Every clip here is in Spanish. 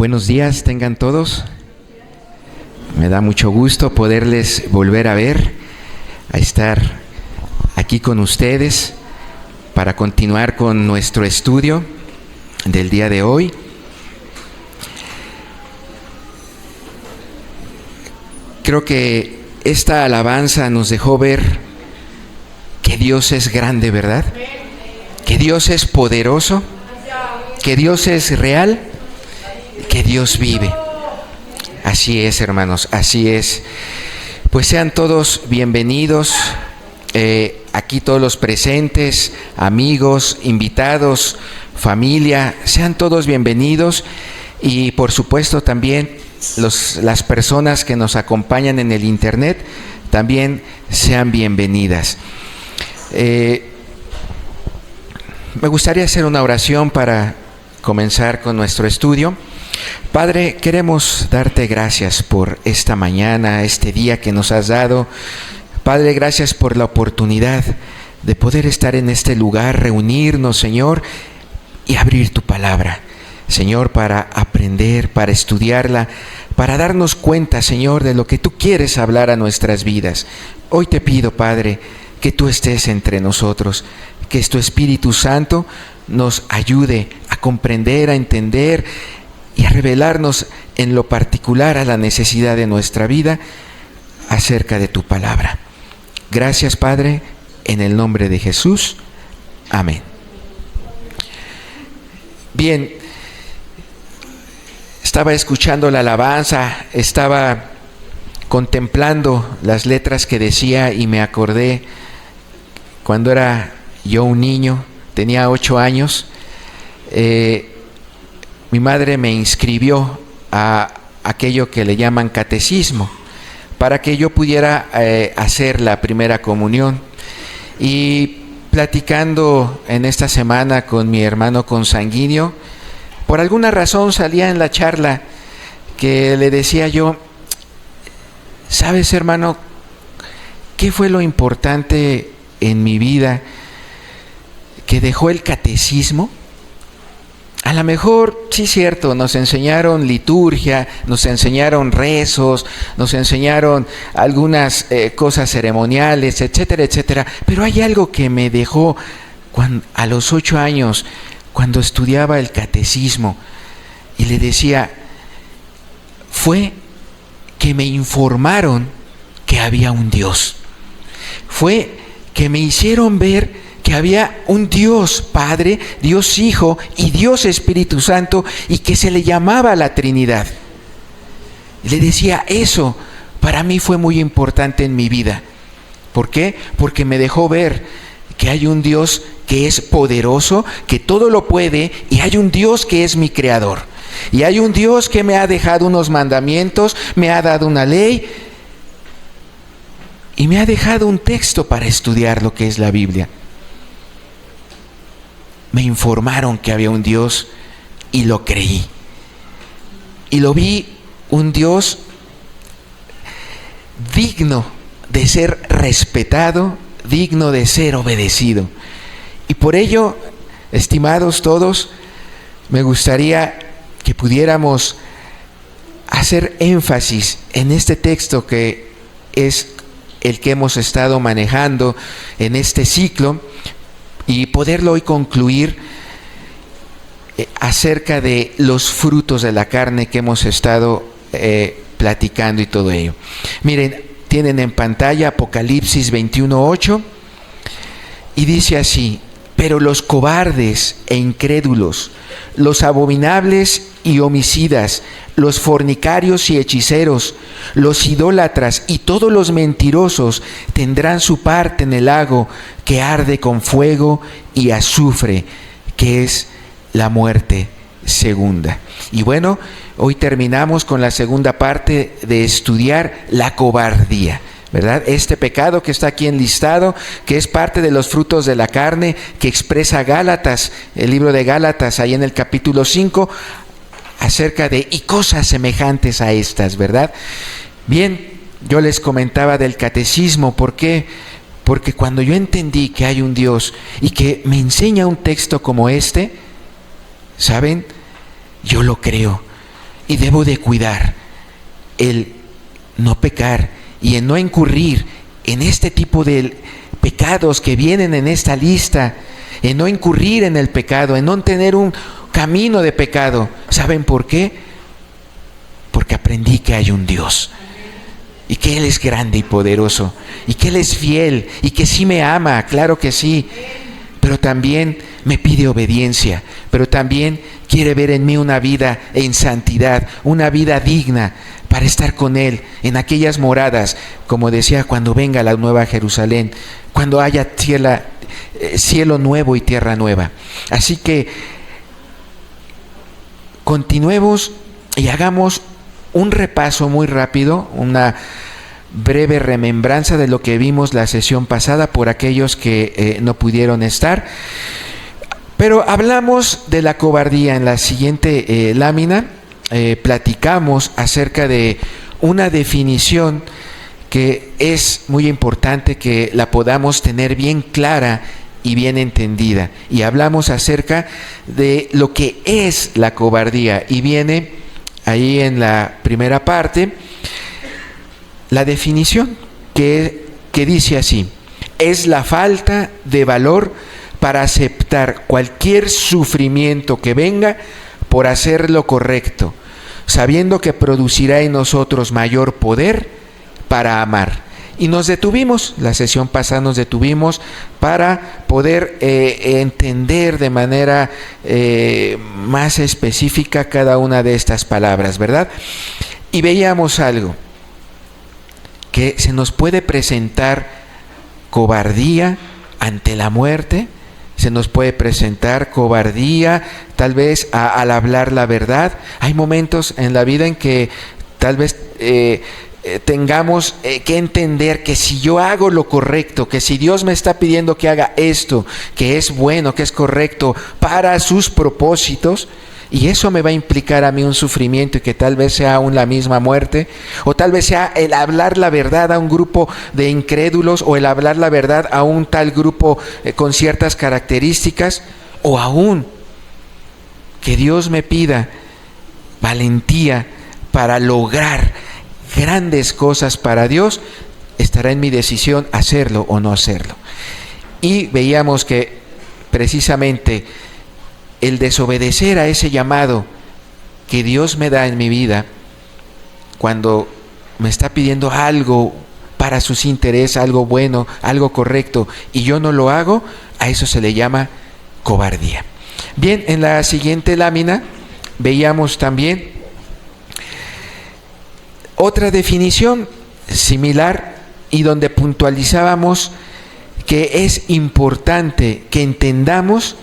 Buenos días tengan todos. Me da mucho gusto poderles volver a ver, a estar aquí con ustedes para continuar con nuestro estudio del día de hoy. Creo que esta alabanza nos dejó ver que Dios es grande, ¿verdad? Que Dios es poderoso, que Dios es real, que Dios vive. Así es, hermanos, así es. Pues sean todos bienvenidos, aquí todos los presentes, amigos, invitados, familia, sean todos bienvenidos y por supuesto también las personas que nos acompañan en el internet también sean bienvenidas. Me gustaría hacer una oración para comenzar con nuestro estudio. Padre, queremos darte gracias por esta mañana, este día que nos has dado. Padre, gracias por la oportunidad de poder estar en este lugar, reunirnos, Señor, y abrir tu palabra. Señor, para aprender, para estudiarla, para darnos cuenta, Señor, de lo que tú quieres hablar a nuestras vidas. Hoy te pido, Padre, que tú estés entre nosotros, que tu Espíritu Santo nos ayude a comprender, a entender y a revelarnos en lo particular a la necesidad de nuestra vida acerca de tu palabra. Gracias, Padre, en el nombre de Jesús. Amén. Bien, estaba escuchando la alabanza, estaba contemplando las letras que decía y me acordé cuando era yo un niño, tenía 8 años, mi madre me inscribió a aquello que le llaman catecismo, para que yo pudiera hacer la primera comunión. Y platicando en esta semana con mi hermano consanguíneo, por alguna razón salía en la charla que le decía yo, ¿sabes, hermano, qué fue lo importante en mi vida que dejó el catecismo? A lo mejor, sí es cierto, nos enseñaron liturgia, nos enseñaron rezos, nos enseñaron algunas cosas ceremoniales, etcétera, etcétera. Pero hay algo que me dejó a los 8 años, cuando estudiaba el catecismo, y le decía, fue que me informaron que había un Dios. Fue que me hicieron ver que había un Dios Padre, Dios Hijo y Dios Espíritu Santo, y que se le llamaba la Trinidad. Le decía, eso para mí fue muy importante en mi vida. ¿Por qué? Porque me dejó ver que hay un Dios que es poderoso, que todo lo puede, y hay un Dios que es mi creador. Y hay un Dios que me ha dejado unos mandamientos, me ha dado una ley, y me ha dejado un texto para estudiar lo que es la Biblia. Me informaron que había un Dios y lo creí. Y lo vi un Dios digno de ser respetado, digno de ser obedecido. Y por ello, estimados todos, me gustaría que pudiéramos hacer énfasis en este texto que es el que hemos estado manejando en este ciclo, y poderlo hoy concluir acerca de los frutos de la carne que hemos estado platicando y todo ello. Miren, tienen en pantalla Apocalipsis 21:8 y dice así: pero los cobardes e incrédulos, los abominables y homicidas, los fornicarios y hechiceros, los idólatras y todos los mentirosos tendrán su parte en el lago que arde con fuego y azufre, que es la muerte segunda. Y bueno, hoy terminamos con la segunda parte de estudiar la cobardía, ¿verdad? Este pecado que está aquí enlistado, que es parte de los frutos de la carne, que expresa Gálatas, el libro de Gálatas, ahí en el capítulo 5, acerca de y cosas semejantes a estas, ¿verdad? Bien, yo les comentaba del catecismo. ¿Por qué? Porque cuando yo entendí que hay un Dios y que me enseña un texto como este, ¿saben? Yo lo creo. y debo de cuidar el no pecar y en no incurrir en este tipo de pecados que vienen en esta lista, en no incurrir en el pecado, en no tener un camino de pecado. ¿Saben por qué? Porque aprendí que hay un Dios y que Él es grande y poderoso y que Él es fiel y que sí me ama, claro que sí, pero también me pide obediencia, pero también quiere ver en mí una vida en santidad, una vida digna para estar con Él en aquellas moradas, como decía, cuando venga la nueva Jerusalén, cuando haya cielo nuevo y tierra nueva. Así que continuemos y hagamos un repaso muy rápido, una breve remembranza de lo que vimos la sesión pasada por aquellos que no pudieron estar. Pero hablamos de la cobardía en la siguiente lámina. Platicamos acerca de una definición que es muy importante que la podamos tener bien clara y bien entendida. Y hablamos acerca de lo que es la cobardía. Y viene ahí en la primera parte la definición que dice así: es la falta de valor para aceptar cualquier sufrimiento que venga por hacer lo correcto, sabiendo que producirá en nosotros mayor poder para amar. Y nos detuvimos, la sesión pasada nos detuvimos para poder entender de manera más específica cada una de estas palabras, ¿verdad? Y veíamos algo, que se nos puede presentar cobardía ante la muerte, se nos puede presentar cobardía tal vez al hablar la verdad. Hay momentos en la vida en que tal vez tengamos que entender que si yo hago lo correcto, que si Dios me está pidiendo que haga esto, que es bueno, que es correcto para sus propósitos, y eso me va a implicar a mí un sufrimiento y que tal vez sea aún la misma muerte, o tal vez sea el hablar la verdad a un grupo de incrédulos, o el hablar la verdad a un tal grupo con ciertas características, o aún que Dios me pida valentía para lograr grandes cosas para Dios. Estará en mi decisión hacerlo o no hacerlo. Y veíamos que precisamente el desobedecer a ese llamado que Dios me da en mi vida, cuando me está pidiendo algo para sus intereses, algo bueno, algo correcto, y yo no lo hago, a eso se le llama cobardía. Bien, en la siguiente lámina veíamos también otra definición similar y donde puntualizábamos que es importante que entendamos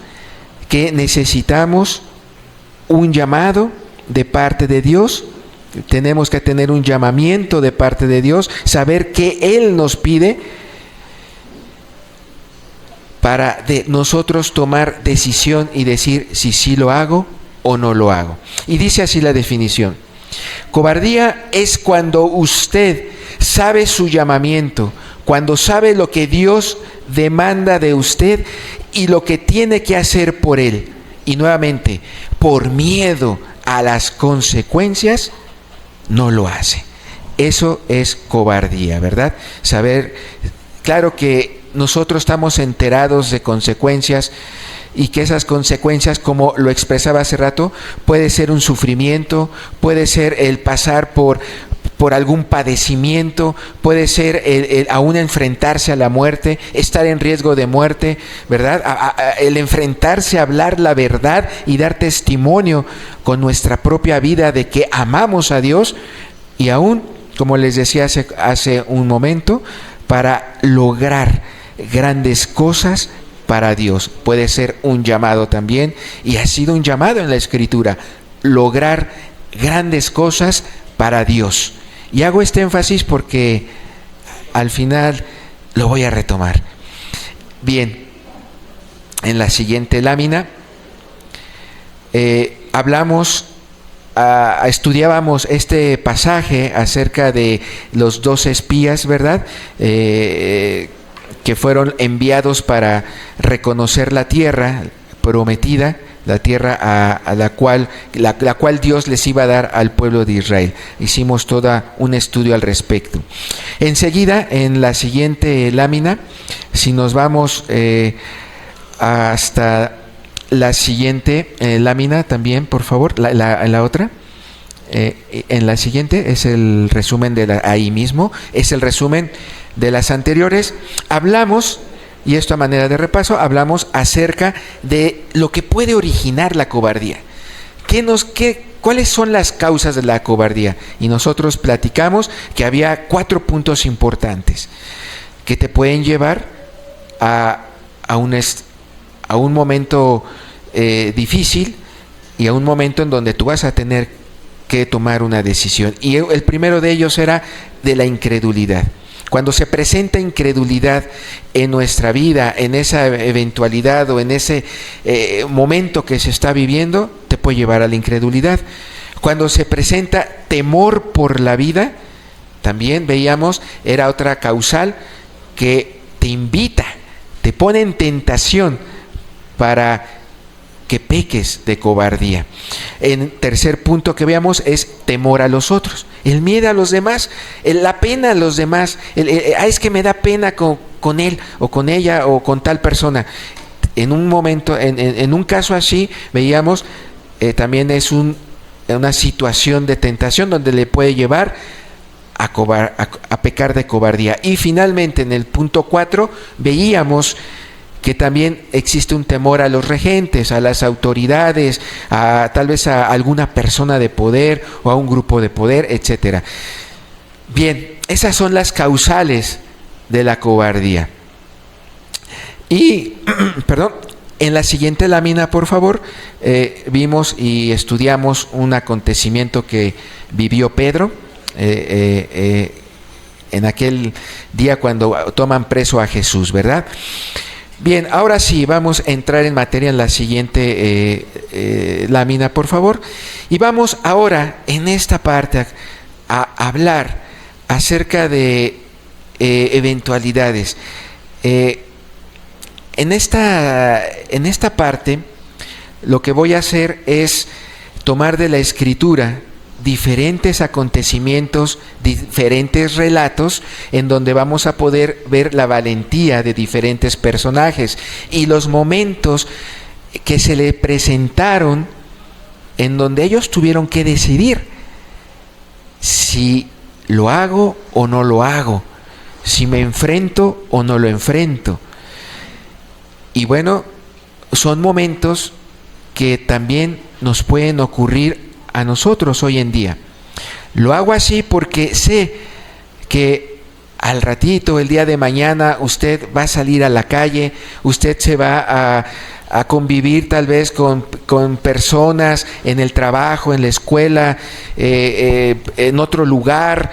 que necesitamos un llamado de parte de Dios, tenemos que tener un llamamiento de parte de Dios, saber qué Él nos pide para de nosotros tomar decisión y decir si sí lo hago o no lo hago. Y dice así la definición: cobardía es cuando usted sabe su llamamiento, cuando sabe lo que Dios demanda de usted y lo que tiene que hacer por Él, y nuevamente, por miedo a las consecuencias, no lo hace. Eso es cobardía, ¿verdad? Saber, claro que nosotros estamos enterados de consecuencias, y que esas consecuencias, como lo expresaba hace rato, puede ser un sufrimiento, puede ser el pasar por algún padecimiento, puede ser el aún enfrentarse a la muerte, estar en riesgo de muerte, ¿verdad? El enfrentarse a hablar la verdad y dar testimonio con nuestra propia vida de que amamos a Dios, y aún, como les decía hace un momento, para lograr grandes cosas para Dios. Puede ser un llamado también, y ha sido un llamado en la Escritura, lograr grandes cosas para Dios. Y hago este énfasis porque al final lo voy a retomar. Bien, en la siguiente lámina estudiábamos este pasaje acerca de los 2 espías, ¿verdad? Que fueron enviados para reconocer la tierra prometida, la tierra a la cual Dios les iba a dar al pueblo de Israel. Hicimos todo un estudio al respecto. Enseguida, en la siguiente lámina, si nos vamos hasta la siguiente lámina también, por favor, la otra. En la siguiente es el resumen ahí mismo, es el resumen de las anteriores. Hablamos, y esto a manera de repaso, hablamos acerca de lo que puede originar la cobardía. ¿Cuáles son las causas de la cobardía? Y nosotros platicamos que había 4 puntos importantes que te pueden llevar a un momento difícil y a un momento en donde tú vas a tener que tomar una decisión. Y el primero de ellos era de la incredulidad. Cuando se presenta incredulidad en nuestra vida, en esa eventualidad o en ese momento que se está viviendo, te puede llevar a la incredulidad. Cuando se presenta temor por la vida, también veíamos, era otra causal que te invita, te pone en tentación para que peques de cobardía. El tercer punto que veamos es temor a los otros, el miedo a los demás, la pena a los demás, es que me da pena con él o con ella o con tal persona. En un momento, en un caso así, veíamos, también es una situación de tentación donde le puede llevar a pecar de cobardía. Y finalmente, en el punto 4, veíamos que también existe un temor a los regentes, a las autoridades, tal vez a alguna persona de poder o a un grupo de poder, etc. Bien, esas son las causales de la cobardía. Y, perdón, en la siguiente lámina, por favor, vimos y estudiamos un acontecimiento que vivió Pedro en aquel día cuando toman preso a Jesús, ¿verdad? Bien, ahora sí, vamos a entrar en materia en la siguiente lámina, por favor. Y vamos ahora, en esta parte, a hablar acerca de eventualidades. En esta parte, lo que voy a hacer es tomar de la Escritura diferentes acontecimientos, diferentes relatos en donde vamos a poder ver la valentía de diferentes personajes y los momentos que se le presentaron en donde ellos tuvieron que decidir si lo hago o no lo hago, si me enfrento o no lo enfrento. Y bueno, son momentos que también nos pueden ocurrir a nosotros hoy en día. Lo hago así porque sé que al ratito, el día de mañana, usted va a salir a la calle, usted se va a convivir tal vez con personas en el trabajo, en la escuela, en otro lugar.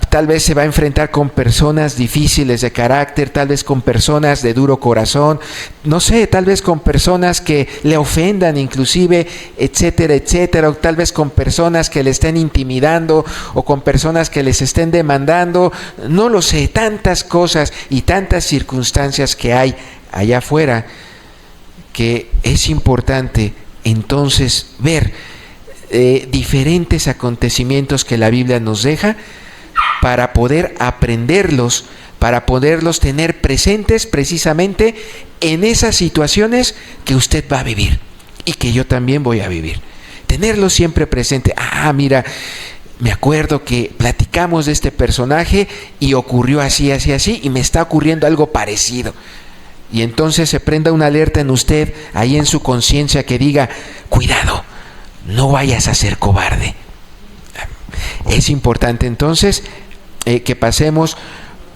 Tal vez se va a enfrentar con personas difíciles de carácter, tal vez con personas de duro corazón, no sé, tal vez con personas que le ofendan inclusive, etcétera, etcétera, o tal vez con personas que le estén intimidando o con personas que les estén demandando, no lo sé, tantas cosas y tantas circunstancias que hay allá afuera, que es importante entonces ver diferentes acontecimientos que la Biblia nos deja para poder aprenderlos, para poderlos tener presentes precisamente en esas situaciones que usted va a vivir y que yo también voy a vivir. Tenerlos siempre presente. Mira, me acuerdo que platicamos de este personaje y ocurrió así, así, así, y me está ocurriendo algo parecido. Y entonces se prenda una alerta en usted, ahí en su conciencia, que diga, cuidado, no vayas a ser cobarde. Es importante entonces que pasemos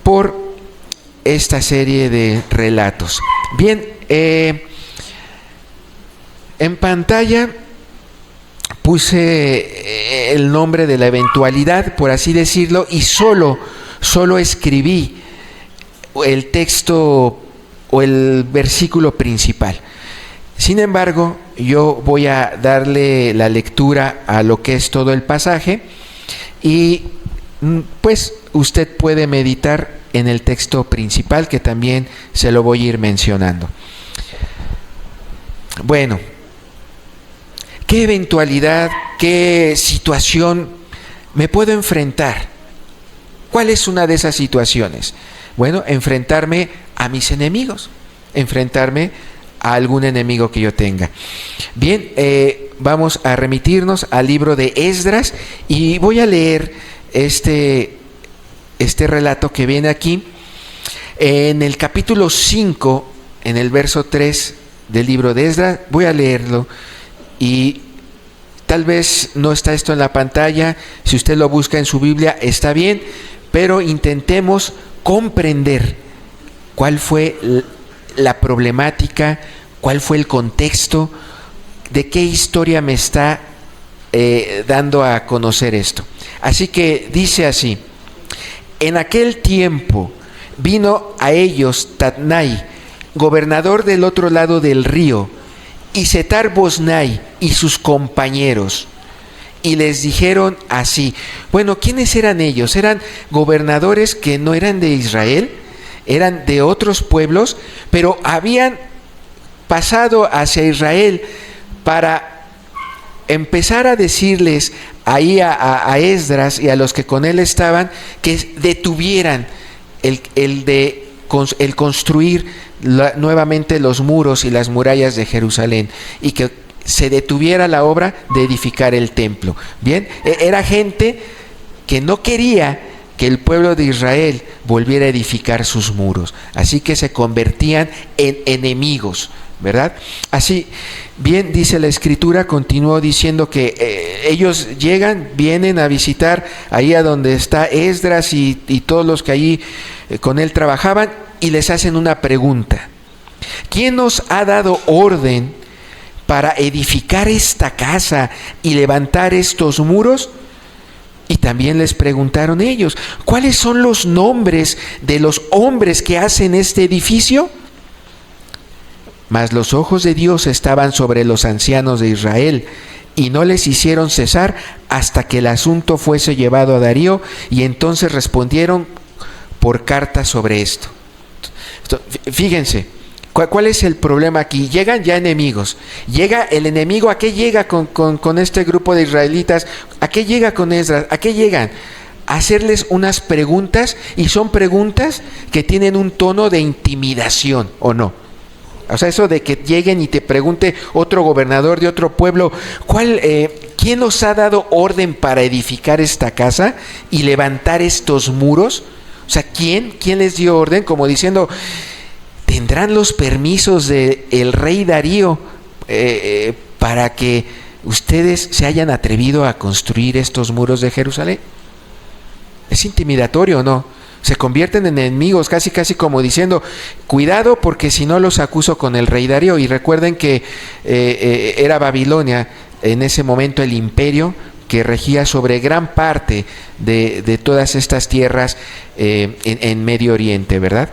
por esta serie de relatos. Bien, en pantalla puse el nombre de la eventualidad, por así decirlo, y solo escribí el texto o el versículo principal. Sin embargo, yo voy a darle la lectura a lo que es todo el pasaje y pues usted puede meditar en el texto principal, que también se lo voy a ir mencionando. Bueno, ¿qué eventualidad, qué situación me puedo enfrentar? ¿Cuál es una de esas situaciones? Bueno, enfrentarme a mis enemigos, enfrentarme a algún enemigo que yo tenga. Bien, vamos a remitirnos al libro de Esdras y voy a leer este relato que viene aquí. En el capítulo 5, en el verso 3 del libro de Esdras, voy a leerlo y tal vez no está esto en la pantalla, si usted lo busca en su Biblia está bien, pero intentemos comprender cuál fue la problemática, cuál fue el contexto, de qué historia me está dando a conocer esto. Así que dice así: en aquel tiempo vino a ellos Tatnai, gobernador del otro lado del río, y Setar-Boznai y sus compañeros, y les dijeron así. Bueno, ¿quiénes eran ellos? Eran gobernadores que no eran de Israel, eran de otros pueblos, pero habían pasado hacia Israel para empezar a decirles ahí a Esdras y a los que con él estaban que detuvieran el construir nuevamente los muros y las murallas de Jerusalén, y que se detuviera la obra de edificar el templo. Bien, era gente que no quería que el pueblo de Israel volviera a edificar sus muros, así que se convertían en enemigos, ¿verdad? Así, bien dice la Escritura, continuó diciendo que ellos vienen a visitar ahí a donde está Esdras y todos los que allí con él trabajaban, y les hacen una pregunta: ¿quién nos ha dado orden para edificar esta casa y levantar estos muros? Y también les preguntaron ellos: ¿cuáles son los nombres de los hombres que hacen este edificio? Mas los ojos de Dios estaban sobre los ancianos de Israel, y no les hicieron cesar hasta que el asunto fuese llevado a Darío, y entonces respondieron por carta sobre esto. Fíjense, ¿cuál es el problema aquí? Llegan ya enemigos. Llega el enemigo. ¿A qué llega con este grupo de israelitas? ¿A qué llega con Esdras? ¿A qué llegan? A hacerles unas preguntas, y son preguntas que tienen un tono de intimidación, ¿o no? O sea, eso de que lleguen y te pregunte otro gobernador de otro pueblo: ¿quién nos ha dado orden para edificar esta casa y levantar estos muros? O sea, ¿quién les dio orden? Como diciendo, ¿tendrán los permisos del rey Darío para que ustedes se hayan atrevido a construir estos muros de Jerusalén? ¿Es intimidatorio o no? Se convierten en enemigos, casi como diciendo: cuidado, porque si no los acuso con el rey Darío. Y recuerden que era Babilonia en ese momento el imperio que regía sobre gran parte de todas estas tierras en Medio Oriente, ¿verdad?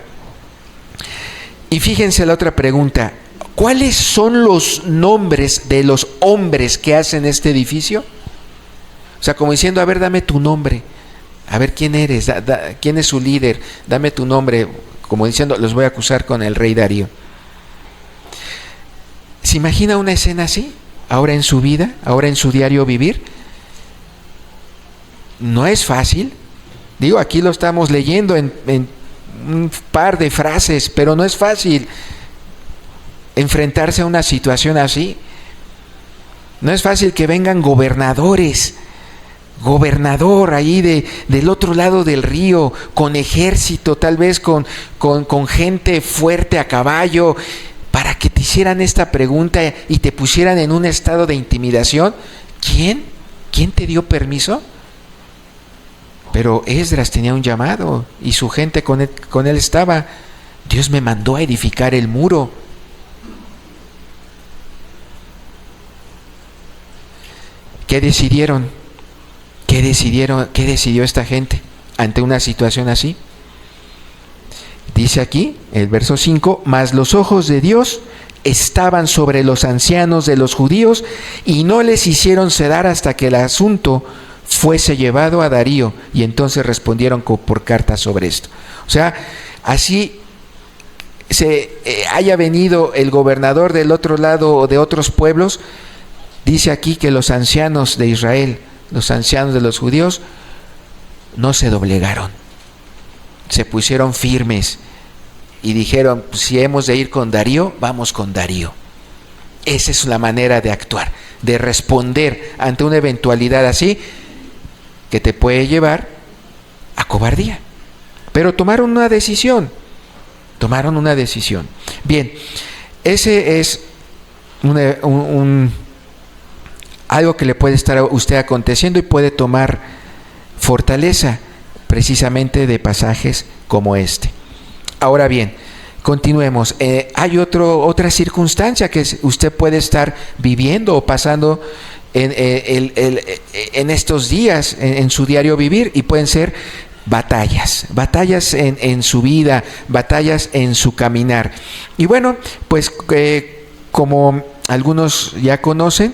Y fíjense la otra pregunta: ¿cuáles son los nombres de los hombres que hacen este edificio? O sea, como diciendo: a ver, dame tu nombre, a ver quién eres, quién es su líder, dame tu nombre, como diciendo: los voy a acusar con el rey Darío. ¿Se imagina una escena así ahora en su vida, ahora en su diario vivir? No es fácil. Digo, aquí lo estamos leyendo en un par de frases, pero no es fácil enfrentarse a una situación así. No es fácil que vengan gobernador ahí del otro lado del río, con ejército, tal vez con gente fuerte a caballo, para que te hicieran esta pregunta y te pusieran en un estado de intimidación. ¿Quién te dio permiso? Pero Esdras tenía un llamado y su gente con él estaba. Dios me mandó a edificar el muro. ¿Qué decidieron? ¿Qué decidió esta gente ante una situación así? Dice aquí, el verso 5: mas los ojos de Dios estaban sobre los ancianos de los judíos, y no les hicieron ceder hasta que el asunto fuese llevado a Darío, y entonces respondieron por carta sobre esto. O sea, así haya venido el gobernador del otro lado o de otros pueblos, dice aquí que los ancianos de Israel, los ancianos de los judíos, no se doblegaron, se pusieron firmes y dijeron: si hemos de ir con Darío, vamos con Darío. Esa es la manera de actuar, de responder ante una eventualidad así que te puede llevar a cobardía. Pero tomaron una decisión. Bien, ese es algo que le puede estar a usted aconteciendo y puede tomar fortaleza precisamente de pasajes como este. Ahora bien, continuemos. Hay otra circunstancia que usted puede estar viviendo o pasando en estos días, en su diario vivir, y pueden ser batallas en su vida, batallas en su caminar. Y bueno, pues como algunos ya conocen,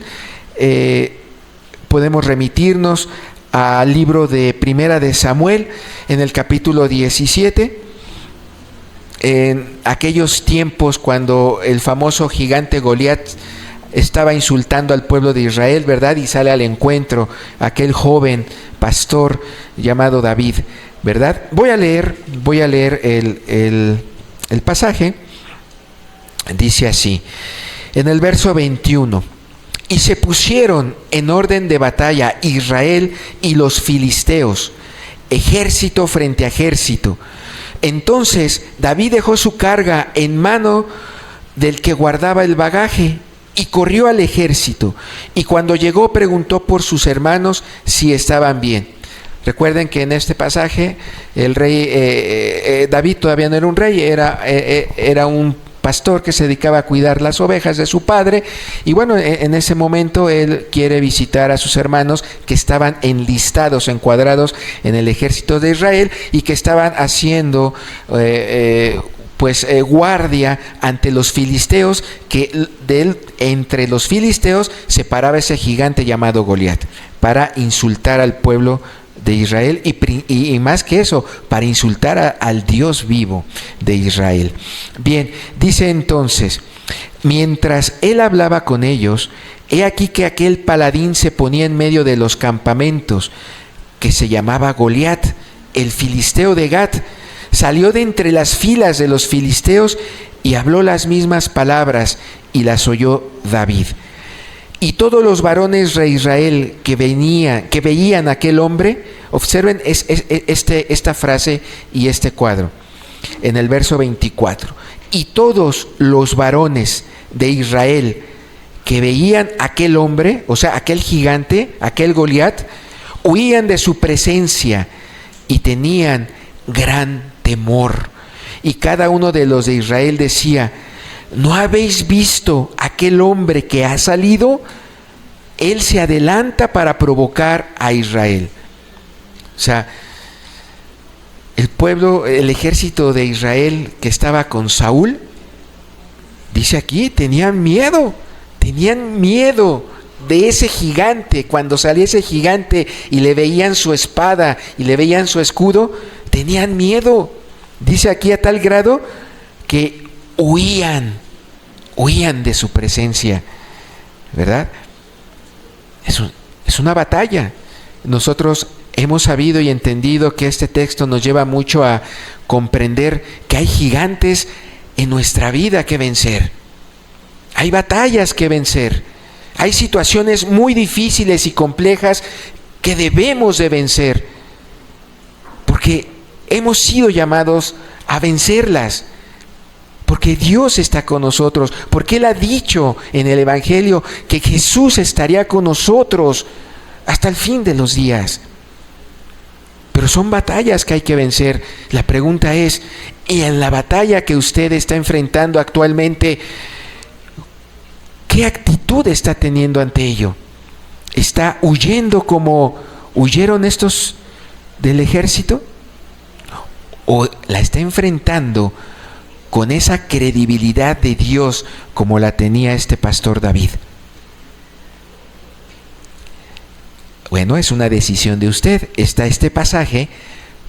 podemos remitirnos al libro de Primera de Samuel, en el capítulo 17, en aquellos tiempos cuando el famoso gigante Goliat estaba insultando al pueblo de Israel, ¿verdad? Y sale al encuentro aquel joven pastor llamado David, ¿verdad? Voy a leer el pasaje. Dice así, en el verso 21: y se pusieron en orden de batalla Israel y los filisteos, ejército frente a ejército. Entonces David dejó su carga en mano del que guardaba el bagaje y corrió al ejército, y cuando llegó preguntó por sus hermanos si estaban bien. Recuerden que en este pasaje el rey David todavía no era un rey, era un pastor que se dedicaba a cuidar las ovejas de su padre, y bueno, en ese momento él quiere visitar a sus hermanos que estaban enlistados, encuadrados en el ejército de Israel, y que estaban haciendo guardia ante los filisteos, que entre los filisteos se paraba ese gigante llamado Goliat para insultar al pueblo de Israel, y más que eso, para insultar al Dios vivo de Israel. Bien, dice entonces: mientras él hablaba con ellos, he aquí que aquel paladín se ponía en medio de los campamentos, que se llamaba Goliat, el filisteo de Gat. Salió de entre las filas de los filisteos y habló las mismas palabras, y las oyó David. Y todos los varones de Israel que veían a aquel hombre, observen esta frase y este cuadro, en el verso 24. Y todos los varones de Israel que veían a aquel hombre, o sea, aquel gigante, aquel Goliat, huían de su presencia y tenían gran temor. Y cada uno de los de Israel decía: ¿no habéis visto aquel hombre que ha salido? Él se adelanta para provocar a Israel. O sea, el ejército de Israel que estaba con Saúl, dice aquí, tenían miedo de ese gigante. Cuando salía ese gigante y le veían su espada y le veían su escudo, tenían miedo. Dice aquí, a tal grado que huían de su presencia, ¿verdad? Es una batalla. Nosotros hemos sabido y entendido que este texto nos lleva mucho a comprender que hay gigantes en nuestra vida que vencer. Hay batallas que vencer. Hay situaciones muy difíciles y complejas que debemos de vencer, porque hemos sido llamados a vencerlas, porque Dios está con nosotros, porque Él ha dicho en el Evangelio que Jesús estaría con nosotros hasta el fin de los días. Pero son batallas que hay que vencer. La pregunta es, ¿y en la batalla que usted está enfrentando actualmente, qué actitud está teniendo ante ello? ¿Está huyendo como huyeron estos del ejército? ¿O la está enfrentando con esa credibilidad de Dios como la tenía este pastor David? Bueno, es una decisión de usted. Está este pasaje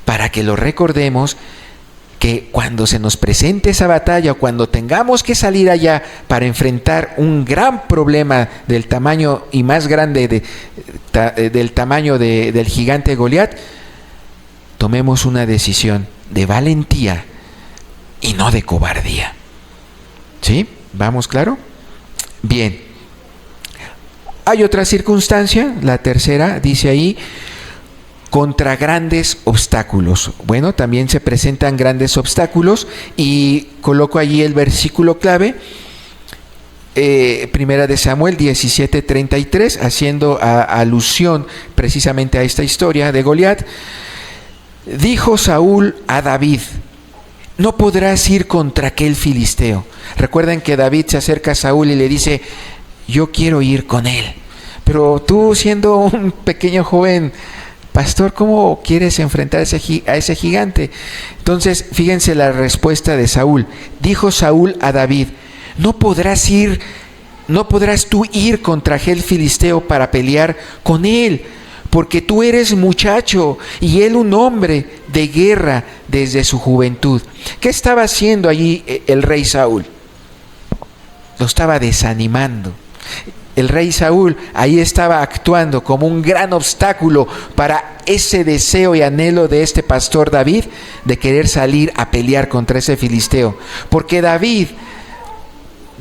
para que lo recordemos que cuando se nos presente esa batalla o cuando tengamos que salir allá para enfrentar un gran problema del tamaño y más grande del tamaño del gigante Goliat, tomemos una decisión de valentía y no de cobardía. ¿Sí? ¿Vamos claro? Bien. Hay otra circunstancia, la tercera, dice ahí, contra grandes obstáculos. Bueno, también se presentan grandes obstáculos y coloco allí el versículo clave, Primera de Samuel 17:33, haciendo alusión precisamente a esta historia de Goliat. Dijo Saúl a David: no podrás ir contra aquel filisteo. Recuerden que David se acerca a Saúl y le dice: yo quiero ir con él, pero tú, siendo un pequeño joven pastor, ¿cómo quieres enfrentar a ese gigante? Entonces, fíjense la respuesta de Saúl. Dijo Saúl a David: no podrás tú ir contra aquel filisteo para pelear con él, porque tú eres muchacho y él un hombre de guerra desde su juventud. ¿Qué estaba haciendo allí el rey Saúl? Lo estaba desanimando. El rey Saúl ahí estaba actuando como un gran obstáculo para ese deseo y anhelo de este pastor David de querer salir a pelear contra ese filisteo. Porque David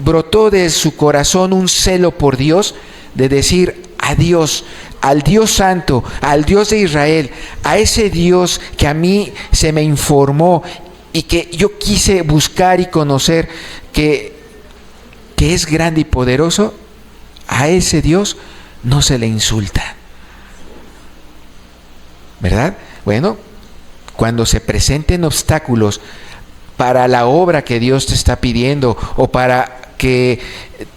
brotó de su corazón un celo por Dios, de decir: a Dios, al Dios santo, al Dios de Israel, a ese Dios que a mí se me informó y que yo quise buscar y conocer, que es grande y poderoso, a ese Dios no se le insulta. ¿Verdad? Bueno, cuando se presenten obstáculos para la obra que Dios te está pidiendo, o para que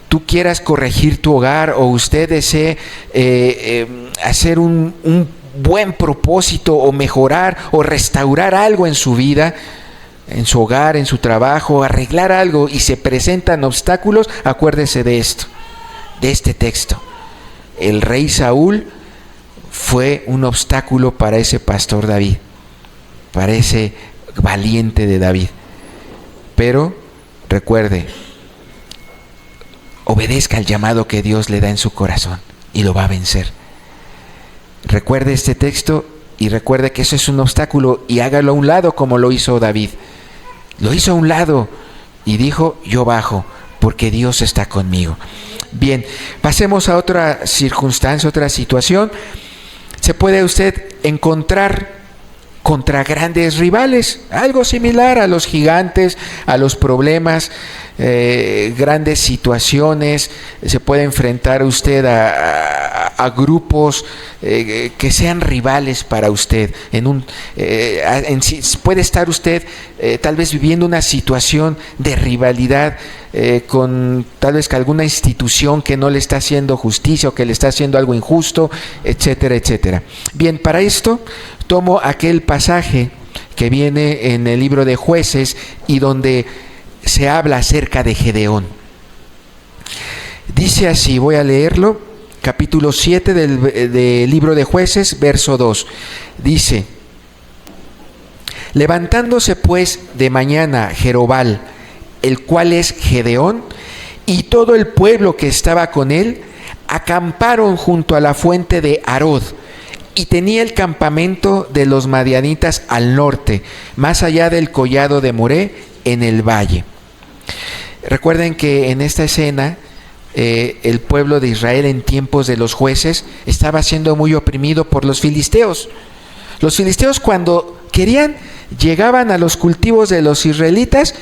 tú quieras corregir tu hogar, o usted desee hacer un buen propósito, o mejorar o restaurar algo en su vida, en su hogar, en su trabajo, arreglar algo, y se presentan obstáculos, acuérdese de esto, de este texto. El rey Saúl fue un obstáculo para ese pastor David, para ese valiente de David. Pero recuerde, obedezca el llamado que Dios le da en su corazón y lo va a vencer. Recuerde este texto y recuerde que eso es un obstáculo, y hágalo a un lado como lo hizo David. Lo hizo a un lado y dijo: yo bajo porque Dios está conmigo. Bien, pasemos a otra circunstancia, otra situación. Se puede usted encontrar contra grandes rivales, algo similar a los gigantes, a los problemas, grandes situaciones. Se puede enfrentar usted a grupos que sean rivales para usted. Puede estar usted tal vez viviendo una situación de rivalidad con tal vez alguna institución que no le está haciendo justicia, o que le está haciendo algo injusto, etcétera, etcétera. Bien, para esto tomo aquel pasaje que viene en el libro de Jueces y donde se habla acerca de Gedeón. Dice así, voy a leerlo, capítulo 7 del libro de Jueces, verso 2. Dice: levantándose pues de mañana Jerobal, el cual es Gedeón, y todo el pueblo que estaba con él, acamparon junto a la fuente de Harod, y tenía el campamento de los madianitas al norte, más allá del collado de Moré, en el valle. Recuerden que en esta escena el pueblo de Israel en tiempos de los jueces estaba siendo muy oprimido por los filisteos. Los filisteos, cuando querían, llegaban a los cultivos de los israelitas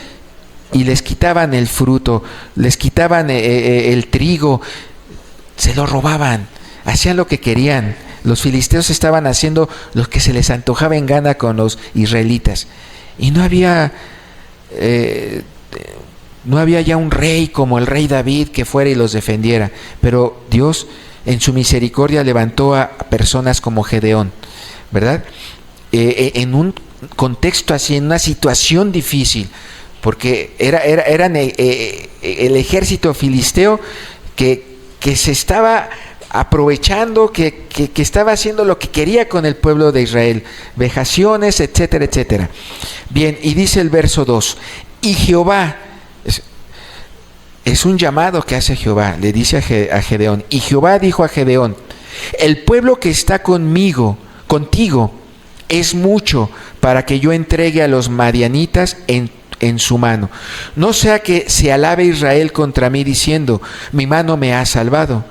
y les quitaban el fruto, les quitaban el trigo, se lo robaban, hacían lo que querían. Los filisteos estaban haciendo lo que se les antojaba en gana con los israelitas. Y no había ya un rey como el rey David que fuera y los defendiera. Pero Dios en su misericordia levantó a personas como Gedeón, ¿verdad? En un contexto así, en una situación difícil, porque eran el ejército filisteo que se estaba aprovechando que estaba haciendo lo que quería con el pueblo de Israel, vejaciones, etcétera, etcétera. Bien, y dice el verso 2, y Jehová, es un llamado que hace Jehová, le dice a Gedeón, y Jehová dijo a Gedeón, el pueblo que está contigo, es mucho para que yo entregue a los madianitas en su mano. No sea que se alabe Israel contra mí diciendo, mi mano me ha salvado.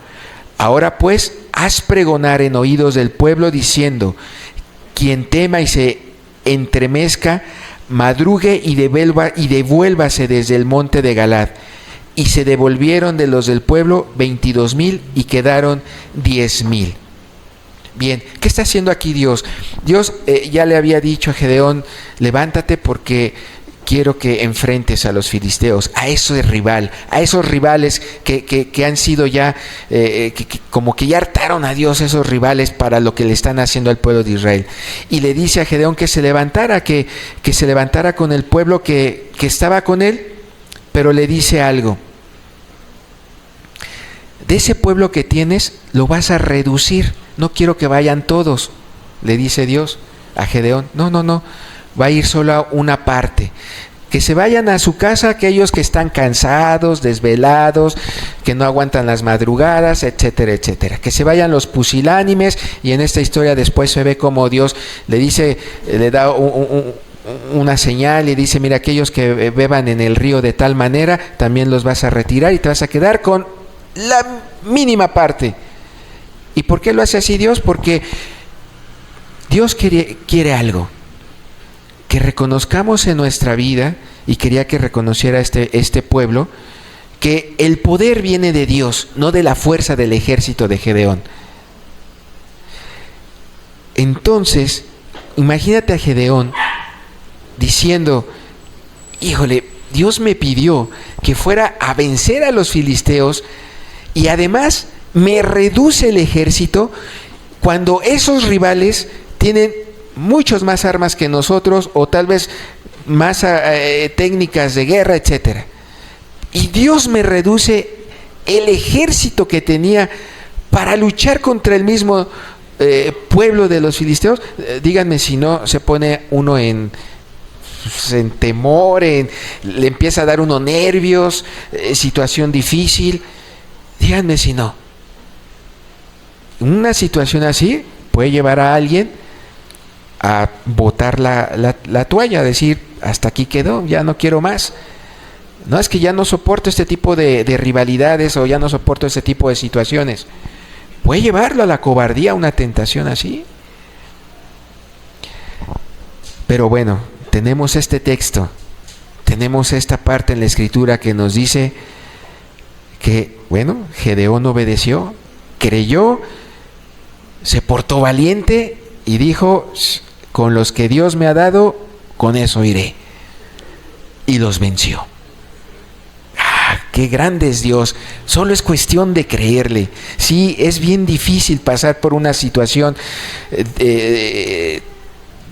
Ahora pues, haz pregonar en oídos del pueblo diciendo, quien tema y se entremezca, madrugue y devuélvase desde el monte de Galad. Y se devolvieron de los del pueblo 22,000 y quedaron 10,000. Bien, ¿qué está haciendo aquí Dios? Dios ya le había dicho a Gedeón, levántate porque quiero que enfrentes a los filisteos, a esos rivales que han sido ya, como que ya hartaron a Dios esos rivales para lo que le están haciendo al pueblo de Israel. Y le dice a Gedeón que se levantara, que se levantara con el pueblo que estaba con él, pero le dice algo. De ese pueblo que tienes, lo vas a reducir. No quiero que vayan todos, le dice Dios a Gedeón. No, va a ir solo una parte. Que se vayan a su casa aquellos que están cansados, desvelados, que no aguantan las madrugadas, etcétera, etcétera. Que se vayan los pusilánimes, y en esta historia después se ve como Dios le dice, le da una señal y dice, mira, aquellos que beban en el río de tal manera, también los vas a retirar y te vas a quedar con la mínima parte. ¿Y por qué lo hace así Dios? Porque Dios quiere algo, que reconozcamos en nuestra vida, y quería que reconociera este pueblo, que el poder viene de Dios, no de la fuerza del ejército de Gedeón. Entonces, imagínate a Gedeón diciendo, híjole, Dios me pidió que fuera a vencer a los filisteos y además me reduce el ejército cuando esos rivales tienen muchos más armas que nosotros, o tal vez más técnicas de guerra, etcétera. Y Dios me reduce el ejército que tenía para luchar contra el mismo pueblo de los filisteos. Díganme si no se pone uno en temor, le empieza a dar uno nervios, situación difícil. Díganme si no. Una situación así puede llevar a alguien a botar la toalla, a decir, hasta aquí quedó, ya no quiero más. No, es que ya no soporto este tipo de rivalidades, o ya no soporto este tipo de situaciones. Puede llevarlo a la cobardía, una tentación así. Pero bueno, tenemos este texto, tenemos esta parte en la Escritura que nos dice que, bueno, Gedeón obedeció, creyó, se portó valiente y dijo, con los que Dios me ha dado, con eso iré. Y los venció. ¡Qué grande es Dios! Solo es cuestión de creerle. Sí, es bien difícil pasar por una situación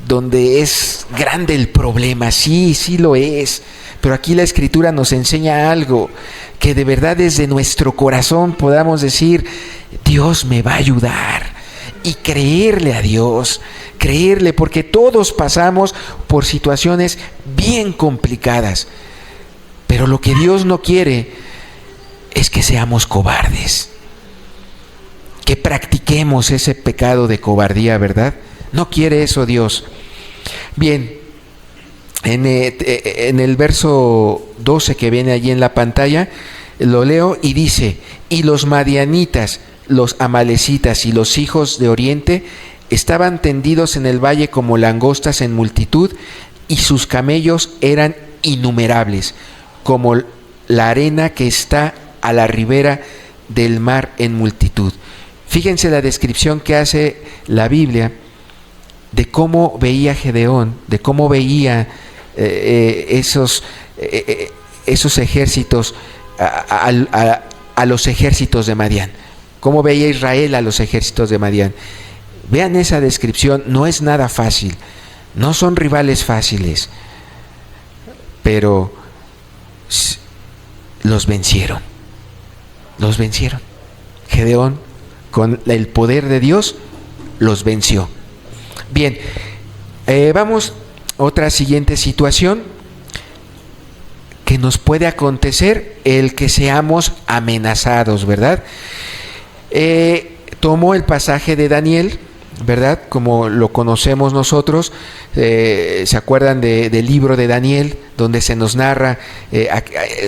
donde es grande el problema. Sí lo es. Pero aquí la Escritura nos enseña algo, que de verdad desde nuestro corazón podamos decir, Dios me va a ayudar. Y creerle a Dios, creerle, porque todos pasamos por situaciones bien complicadas. Pero lo que Dios no quiere es que seamos cobardes, que practiquemos ese pecado de cobardía, ¿verdad? No quiere eso Dios. Bien, en el verso 12 que viene allí en la pantalla, lo leo y dice, y los madianitas, los amalecitas y los hijos de Oriente estaban tendidos en el valle como langostas en multitud, y sus camellos eran innumerables, como la arena que está a la ribera del mar en multitud. Fíjense la descripción que hace la Biblia de cómo veía Gedeón, de cómo veía esos ejércitos a los ejércitos de Madián. Cómo veía Israel a los ejércitos de Madián. Vean esa descripción, no es nada fácil, no son rivales fáciles, pero los vencieron. Gedeón con el poder de Dios, los venció. Bien, vamos a otra siguiente situación que nos puede acontecer, el que seamos amenazados, ¿verdad? Tomo el pasaje de Daniel, ¿verdad? Como lo conocemos nosotros, ¿se acuerdan del libro de Daniel, donde se nos narra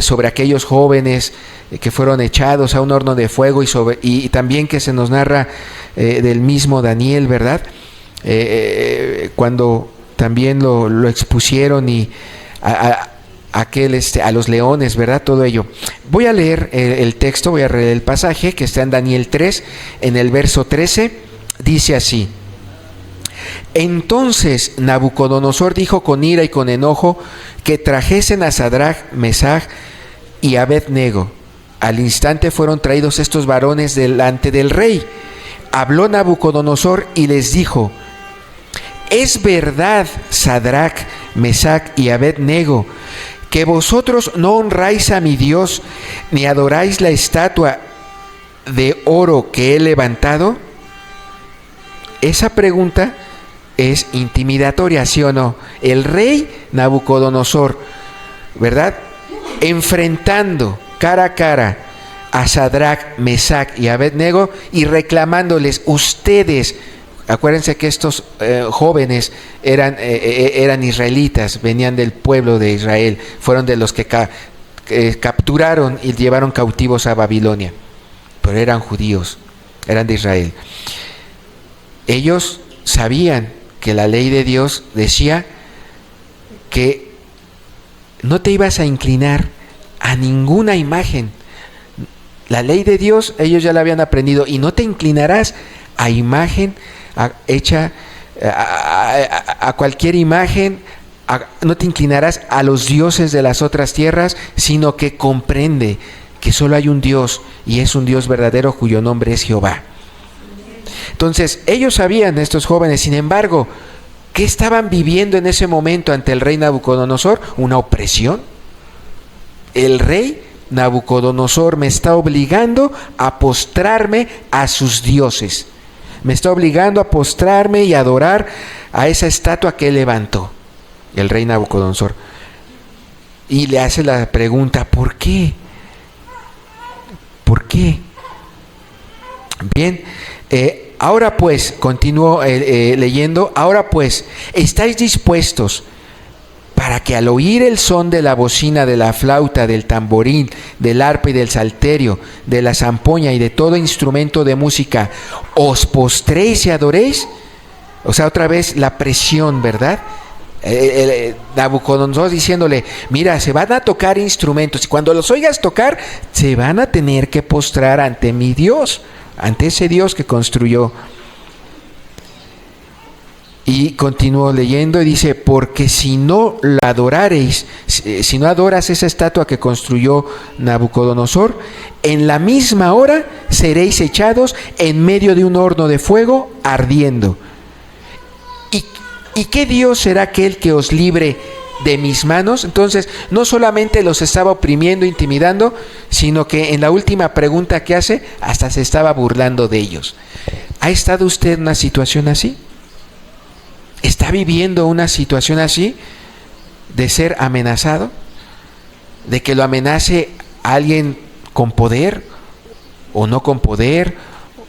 sobre aquellos jóvenes que fueron echados a un horno de fuego y también que se nos narra del mismo Daniel, ¿verdad? Cuando también lo expusieron y a los leones, ¿verdad? Todo ello. Voy a leer el texto, voy a leer el pasaje que está en Daniel 3, en el verso 13, dice así: Entonces Nabucodonosor dijo con ira y con enojo que trajesen a Sadrach, Mesach y Abed-nego. Al instante fueron traídos estos varones delante del rey. Habló Nabucodonosor y les dijo: Es verdad, Sadrach, Mesach y Abed-nego, que vosotros no honráis a mi Dios, ni adoráis la estatua de oro que he levantado. Esa pregunta es intimidatoria, ¿sí o no? El rey Nabucodonosor, ¿verdad?, enfrentando cara a cara a Sadrach, Mesach y Abed-nego y reclamándoles: ustedes, acuérdense que estos jóvenes eran israelitas, venían del pueblo de Israel, fueron de los que capturaron y llevaron cautivos a Babilonia, pero eran judíos, eran de Israel. Ellos sabían que la ley de Dios decía que no te ibas a inclinar a ninguna imagen. La ley de Dios ellos ya la habían aprendido, y no te inclinarás a imagen hecha a cualquier imagen, no te inclinarás a los dioses de las otras tierras, sino que comprende que solo hay un Dios, y es un Dios verdadero cuyo nombre es Jehová. Entonces ellos sabían, estos jóvenes, sin embargo, ¿qué estaban viviendo en ese momento ante el rey Nabucodonosor? Una opresión. El rey Nabucodonosor me está obligando a postrarme a sus dioses. Me está obligando a postrarme y adorar a esa estatua que él levantó, el rey Nabucodonosor. Y le hace la pregunta: ¿por qué? ¿Por qué? Bien, ahora pues, continúo leyendo, ahora pues, ¿estáis dispuestos para que al oír el son de la bocina, de la flauta, del tamborín, del arpa y del salterio, de la zampoña y de todo instrumento de música, os postréis y adoréis? O sea, otra vez la presión, ¿verdad? Nabucodonosor diciéndole: mira, se van a tocar instrumentos, y cuando los oigas tocar, se van a tener que postrar ante mi Dios, ante ese Dios que construyó. Y continúo leyendo y dice: porque si no la adorareis, si no adoras esa estatua que construyó Nabucodonosor, en la misma hora seréis echados en medio de un horno de fuego ardiendo. ¿Y qué Dios será aquel que os libre de mis manos? Entonces, no solamente los estaba oprimiendo, intimidando, sino que en la última pregunta que hace, hasta se estaba burlando de ellos. ¿Ha estado usted en una situación así? ¿Está viviendo una situación así de ser amenazado? ¿De que lo amenace alguien con poder o no con poder,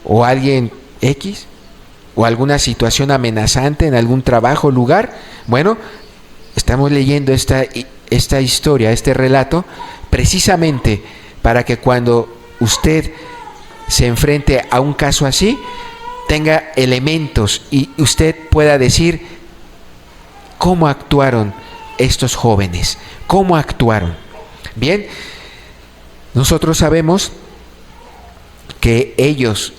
o alguien X, o alguna situación amenazante en algún trabajo, lugar? Bueno, estamos leyendo esta historia, este relato, precisamente para que cuando usted se enfrente a un caso así, tenga elementos y usted pueda decir: ¿cómo actuaron estos jóvenes? ¿Cómo actuaron? Bien, nosotros sabemos que ellos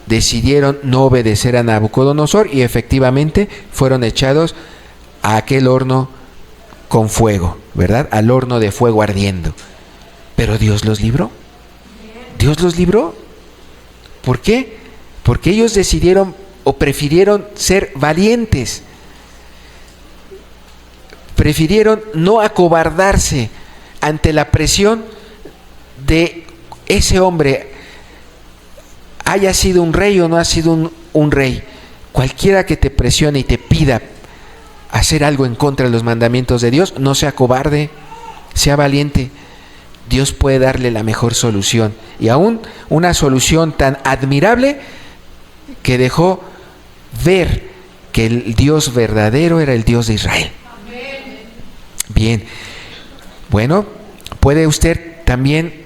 decidieron no obedecer a Nabucodonosor y efectivamente fueron echados a aquel horno con fuego, ¿verdad? Al horno de fuego ardiendo. Pero Dios los libró. Dios los libró. ¿Por qué? Porque ellos decidieron o prefirieron ser valientes. Prefirieron no acobardarse ante la presión de ese hombre haya sido un rey o no ha sido un rey, cualquiera que te presione y te pida hacer algo en contra de los mandamientos de Dios, no sea cobarde, sea valiente. Dios puede darle la mejor solución, y aún una solución tan admirable que dejó ver que el Dios verdadero era el Dios de Israel. Bien, bueno, puede usted también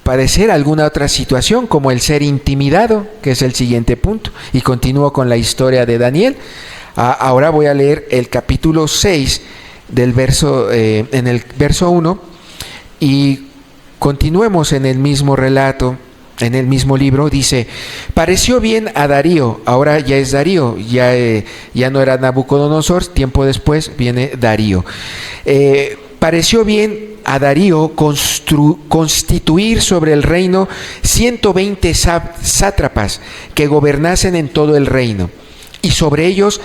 padecer alguna otra situación, como el ser intimidado, que es el siguiente punto. Y continúo con la historia de Daniel. Ahora voy a leer el capítulo 6 del verso, en el verso 1, y continuemos en el mismo relato, en el mismo libro. Dice: pareció bien a Darío, ahora ya es Darío, ya no era Nabucodonosor, tiempo después viene Darío. Pareció bien a Darío constituir sobre el reino 120 sátrapas que gobernasen en todo el reino, y sobre ellos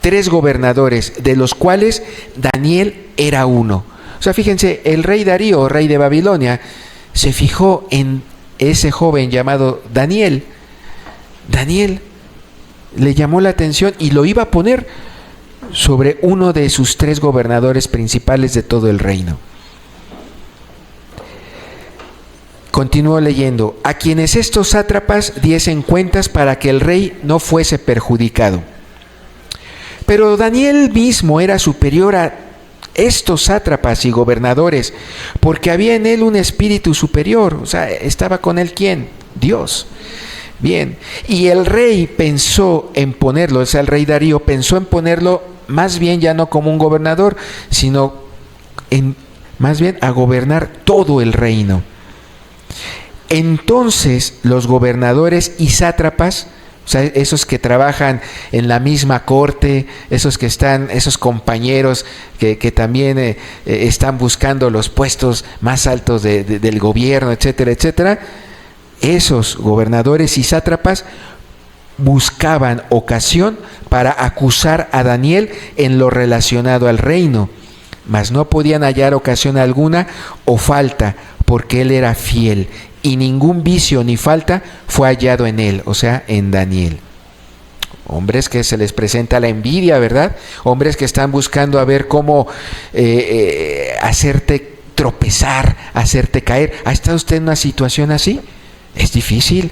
3 gobernadores, de los cuales Daniel era uno. O sea, fíjense, el rey Darío, rey de Babilonia, se fijó en ese joven llamado Daniel. Daniel le llamó la atención y lo iba a poner sobre uno de sus 3 gobernadores principales de todo el reino. Continúo leyendo: a quienes estos sátrapas diesen cuentas para que el rey no fuese perjudicado. Pero Daniel mismo era superior a estos sátrapas y gobernadores, porque había en él un espíritu superior. O sea, estaba con él ¿quién? Dios. Bien, y el rey pensó en ponerlo, o sea, el rey Darío pensó en ponerlo más bien ya no como un gobernador, sino más bien a gobernar todo el reino. Entonces los gobernadores y sátrapas, o sea, esos que trabajan en la misma corte, esos que están, esos compañeros que también están buscando los puestos más altos del gobierno, etcétera, etcétera, esos gobernadores y sátrapas buscaban ocasión para acusar a Daniel en lo relacionado al reino, mas no podían hallar ocasión alguna o falta, porque él era fiel, y ningún vicio ni falta fue hallado en él, o sea, en Daniel. Hombres que se les presenta la envidia, ¿verdad? Hombres que están buscando a ver cómo hacerte tropezar, hacerte caer. ¿Ha estado usted en una situación así? Es difícil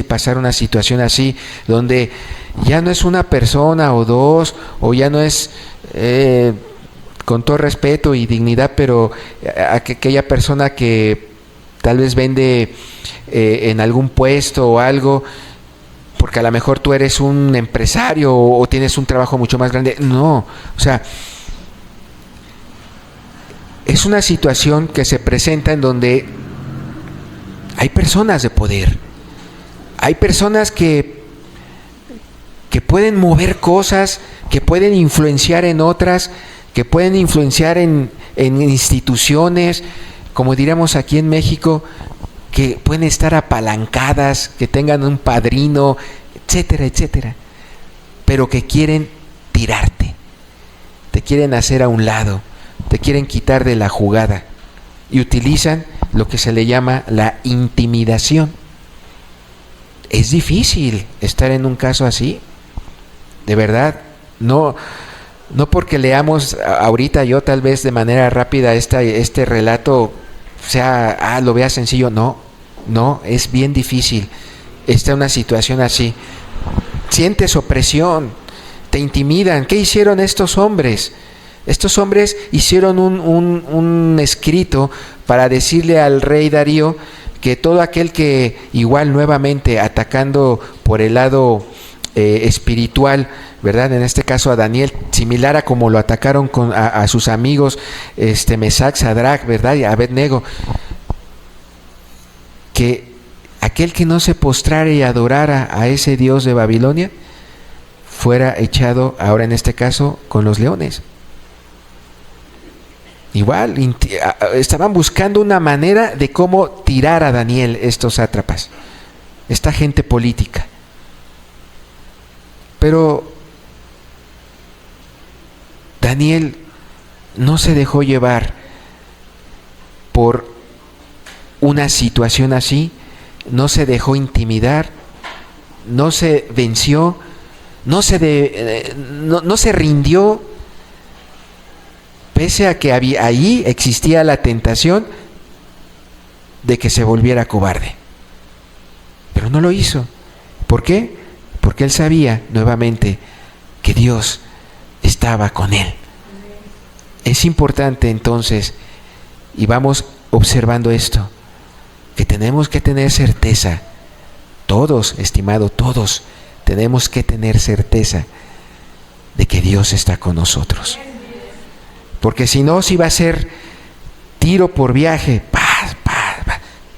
pasar una situación así, donde ya no es una persona o dos, o ya no es, con todo respeto y dignidad, pero aquella persona que tal vez vende en algún puesto o algo, porque a lo mejor tú eres un empresario o tienes un trabajo mucho más grande. No, o sea, es una situación que se presenta en donde hay personas de poder, hay personas que pueden mover cosas, que pueden influenciar en otras, que pueden influenciar en instituciones, como diríamos aquí en México, que pueden estar apalancadas, que tengan un padrino, etcétera, etcétera, pero que quieren tirarte, te quieren hacer a un lado, te quieren quitar de la jugada, y utilizan lo que se le llama la intimidación. Es difícil estar en un caso así, de verdad. No porque leamos ahorita yo tal vez de manera rápida este relato, o sea, lo vea sencillo. No, es bien difícil estar en una situación así. Sientes opresión, te intimidan. ¿Qué hicieron estos hombres? Estos hombres hicieron un escrito para decirle al rey Darío que todo aquel que, igual nuevamente atacando por el lado espiritual, ¿verdad? En este caso a Daniel, similar a como lo atacaron a sus amigos Mesac, Sadrach, ¿verdad? Y Abednego, que aquel que no se postrara y adorara a ese Dios de Babilonia fuera echado, ahora en este caso, con los leones. Igual, estaban buscando una manera de cómo tirar a Daniel estos sátrapas, esta gente política. Pero Daniel no se dejó llevar por una situación así, no se dejó intimidar, no se venció, no se rindió, pese a que ahí existía la tentación de que se volviera cobarde. Pero no lo hizo. ¿Por qué? Porque él sabía nuevamente que Dios estaba con él. Es importante entonces, y vamos observando esto, que tenemos que tener certeza, todos, estimado, todos, tenemos que tener certeza de que Dios está con nosotros. Porque si no, si va a ser tiro por viaje,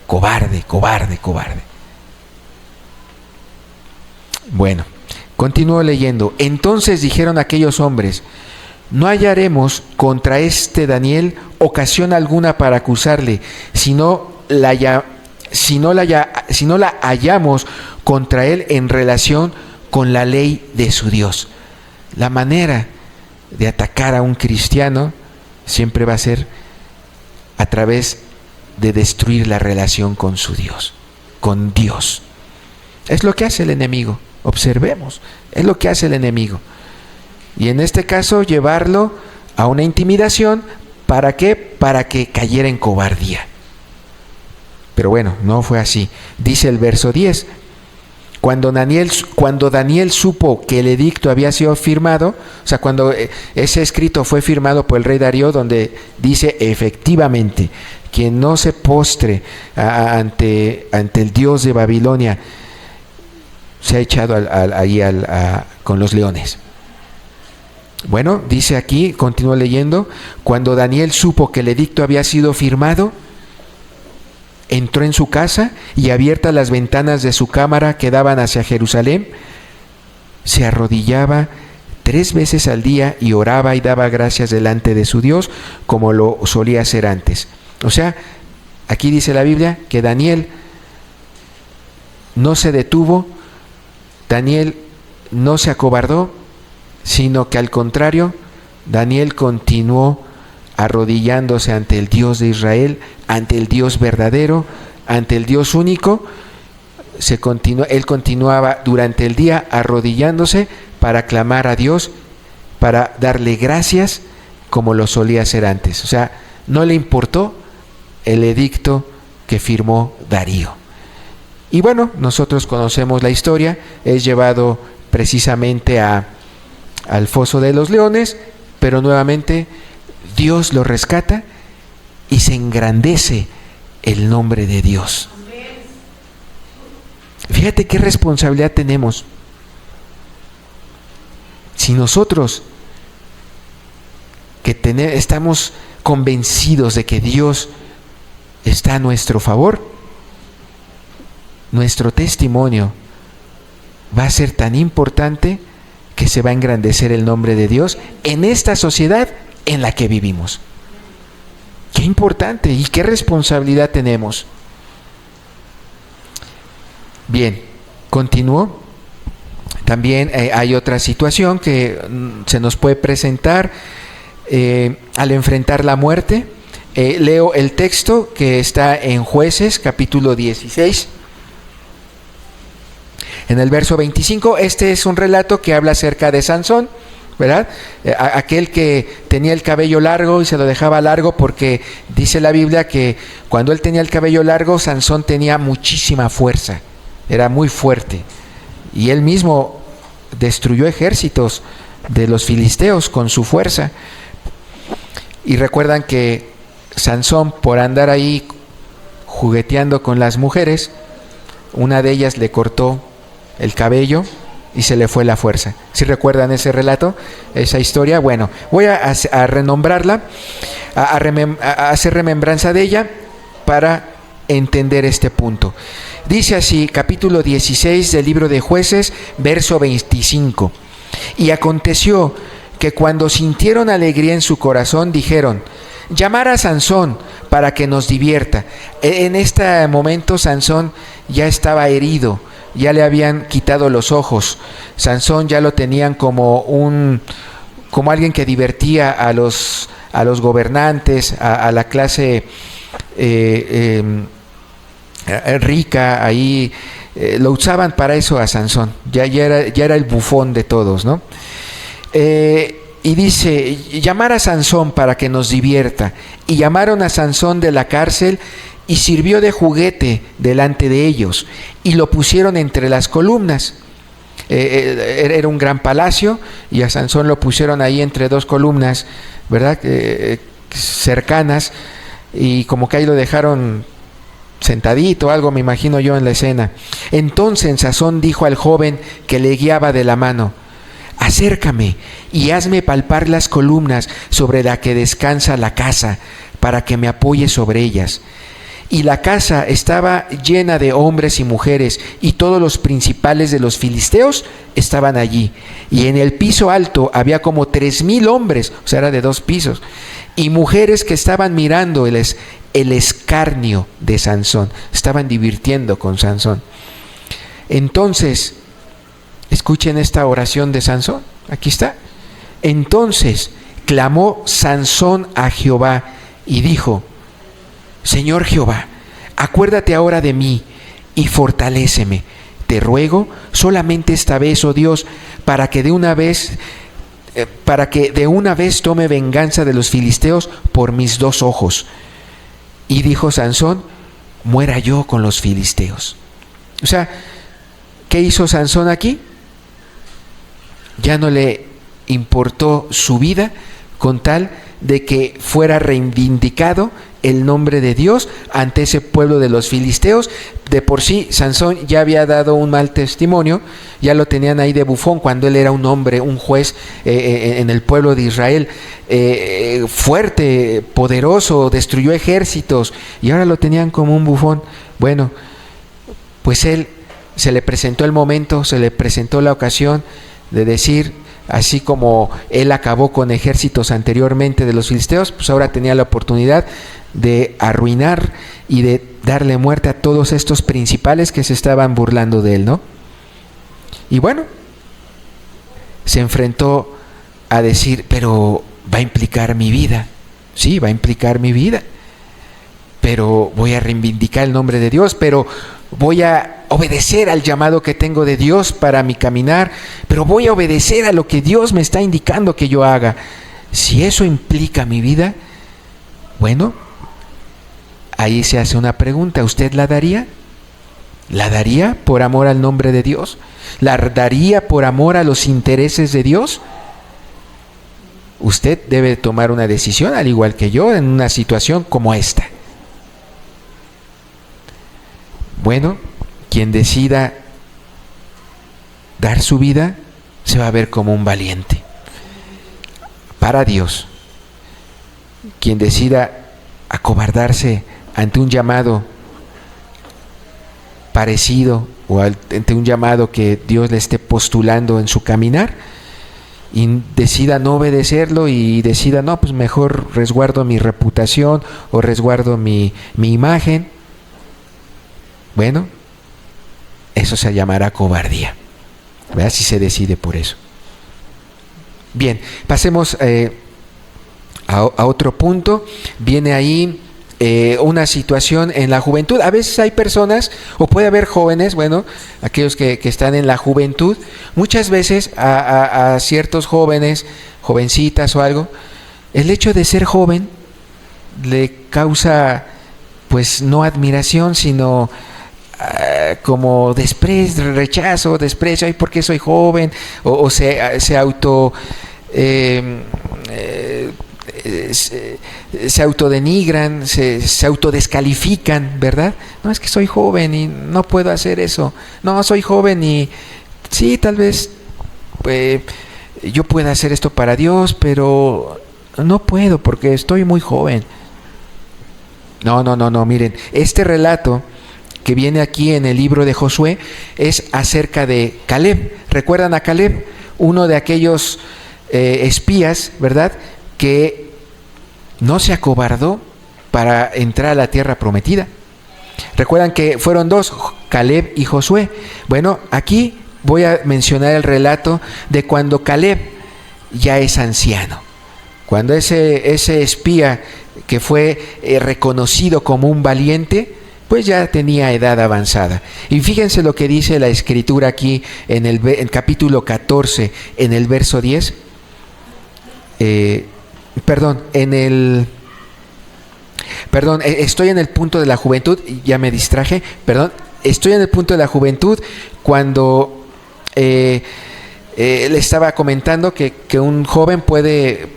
cobarde, cobarde, cobarde. Bueno, continúo leyendo. Entonces dijeron aquellos hombres: no hallaremos contra este Daniel ocasión alguna para acusarle, si no la hallamos contra él en relación con la ley de su Dios. La manera de atacar a un cristiano siempre va a ser a través de destruir la relación con su Dios, con Dios. Es lo que hace el enemigo. Observemos, es lo que hace el enemigo. Y en este caso, llevarlo a una intimidación. ¿Para qué? Para que cayera en cobardía. Pero bueno, no fue así. Dice el verso 10. Cuando Daniel supo que el edicto había sido firmado, o sea, cuando ese escrito fue firmado por el rey Darío, donde dice efectivamente, quien no se postre ante el Dios de Babilonia, se ha echado ahí con los leones. Bueno, dice aquí, continúo leyendo, cuando Daniel supo que el edicto había sido firmado, entró en su casa y, abiertas las ventanas de su cámara que daban hacia Jerusalén, se arrodillaba 3 veces al día y oraba y daba gracias delante de su Dios, como lo solía hacer antes. O sea, aquí dice la Biblia que Daniel no se detuvo, Daniel no se acobardó, sino que al contrario, Daniel continuó arrodillándose ante el Dios de Israel, ante el Dios verdadero, ante el Dios único. Él continuaba durante el día arrodillándose para clamar a Dios, para darle gracias, como lo solía hacer antes. O sea, no le importó el edicto que firmó Darío. Y bueno, nosotros conocemos la historia. Es llevado precisamente al foso de los leones, pero nuevamente Dios lo rescata y se engrandece el nombre de Dios. Fíjate qué responsabilidad tenemos. Si nosotros estamos convencidos de que Dios está a nuestro favor, nuestro testimonio va a ser tan importante que se va a engrandecer el nombre de Dios en esta sociedad en la que vivimos. Qué importante y qué responsabilidad tenemos. Bien, continúo. También hay otra situación que se nos puede presentar al enfrentar la muerte. Leo el texto que está en Jueces, capítulo 16. En el verso 25, este es un relato que habla acerca de Sansón, ¿verdad? Aquel que tenía el cabello largo y se lo dejaba largo porque dice la Biblia que cuando él tenía el cabello largo, Sansón tenía muchísima fuerza, era muy fuerte. Y él mismo destruyó ejércitos de los filisteos con su fuerza. Y recuerdan que Sansón, por andar ahí jugueteando con las mujeres, una de ellas le cortó el cabello y se le fue la fuerza. ¿Sí recuerdan ese relato, esa historia? Bueno, voy a renombrarla, a hacer remembranza de ella para entender este punto. Dice así, capítulo 16 del libro de Jueces, verso 25. Y aconteció que cuando sintieron alegría en su corazón, dijeron: llamar a Sansón para que nos divierta. En este momento Sansón ya estaba herido, ya le habían quitado los ojos. Sansón ya lo tenían como alguien que divertía a los gobernantes, a la clase rica, ahí lo usaban para eso a Sansón, ya era el bufón de todos, ¿no? Y dice, llamar a Sansón para que nos divierta. Y llamaron a Sansón de la cárcel y sirvió de juguete delante de ellos y lo pusieron entre las columnas. Era un gran palacio y a Sansón lo pusieron ahí entre dos columnas, ¿verdad? Cercanas, y como que ahí lo dejaron sentadito, algo me imagino yo en la escena. Entonces Sansón dijo al joven que le guiaba de la mano: acércame y hazme palpar las columnas sobre la que descansa la casa, para que me apoye sobre ellas. Y la casa estaba llena de hombres y mujeres, y todos los principales de los filisteos estaban allí. Y en el piso alto había como 3,000 hombres, o sea, era de 2 pisos, y mujeres que estaban mirando el escarnio de Sansón, estaban divirtiendo con Sansón. Entonces, escuchen esta oración de Sansón, aquí está. Entonces clamó Sansón a Jehová y dijo: Señor Jehová, acuérdate ahora de mí y fortaléceme. Te ruego solamente esta vez, oh Dios, para que de una vez tome venganza de los filisteos por mis 2 ojos. Y dijo Sansón: muera yo con los filisteos. O sea, ¿qué hizo Sansón aquí? Ya no le importó su vida con tal de que fuera reivindicado el nombre de Dios ante ese pueblo de los filisteos. De por sí, Sansón ya había dado un mal testimonio, ya lo tenían ahí de bufón cuando él era un hombre, un juez en el pueblo de Israel, fuerte, poderoso, destruyó ejércitos, y ahora lo tenían como un bufón. Bueno, pues él se le presentó el momento, se le presentó la ocasión de decir, así como él acabó con ejércitos anteriormente de los filisteos, pues ahora tenía la oportunidad de arruinar y de darle muerte a todos estos principales que se estaban burlando de él, ¿no? Y bueno, se enfrentó a decir, pero va a implicar mi vida. Sí, va a implicar mi vida, pero voy a reivindicar el nombre de Dios, pero voy a obedecer al llamado que tengo de Dios para mi caminar, pero voy a obedecer a lo que Dios me está indicando que yo haga. Si eso implica mi vida, bueno, ahí se hace una pregunta: ¿usted la daría? ¿La daría por amor al nombre de Dios? ¿La daría por amor a los intereses de Dios? Usted debe tomar una decisión, al igual que yo, en una situación como esta. Bueno, quien decida dar su vida se va a ver como un valiente para Dios. Quien decida acobardarse ante un llamado parecido o ante un llamado que Dios le esté postulando en su caminar, y decida no obedecerlo y decida, no, pues mejor resguardo mi reputación o resguardo mi imagen, bueno, eso se llamará cobardía, ¿verdad? Si se decide por eso. Bien, pasemos a otro punto. Viene ahí una situación en la juventud. A veces hay personas, o puede haber jóvenes, bueno, aquellos que están en la juventud, muchas veces a ciertos jóvenes, jovencitas o algo, el hecho de ser joven le causa, pues, no admiración, sino como desprecio, rechazo, desprecio. Ay, ¿por qué soy joven? O se autodenigran, se autodescalifican, ¿verdad? No, es que soy joven y no puedo hacer eso. No, soy joven y sí, tal vez yo pueda hacer esto para Dios, pero no puedo porque estoy muy joven. No, miren, este relato que viene aquí en el libro de Josué es acerca de Caleb. ¿Recuerdan a Caleb? Uno de aquellos espías, ¿verdad?, que no se acobardó para entrar a la tierra prometida. Recuerdan que fueron 2, Caleb y Josué. Bueno, aquí voy a mencionar el relato de cuando Caleb ya es anciano. Cuando ese espía que fue reconocido como un valiente, pues ya tenía edad avanzada. Y fíjense lo que dice la Escritura aquí en el capítulo 14, en el verso 10. Estoy en el punto de la juventud, ya me distraje, estoy en el punto de la juventud cuando le estaba comentando que un joven puede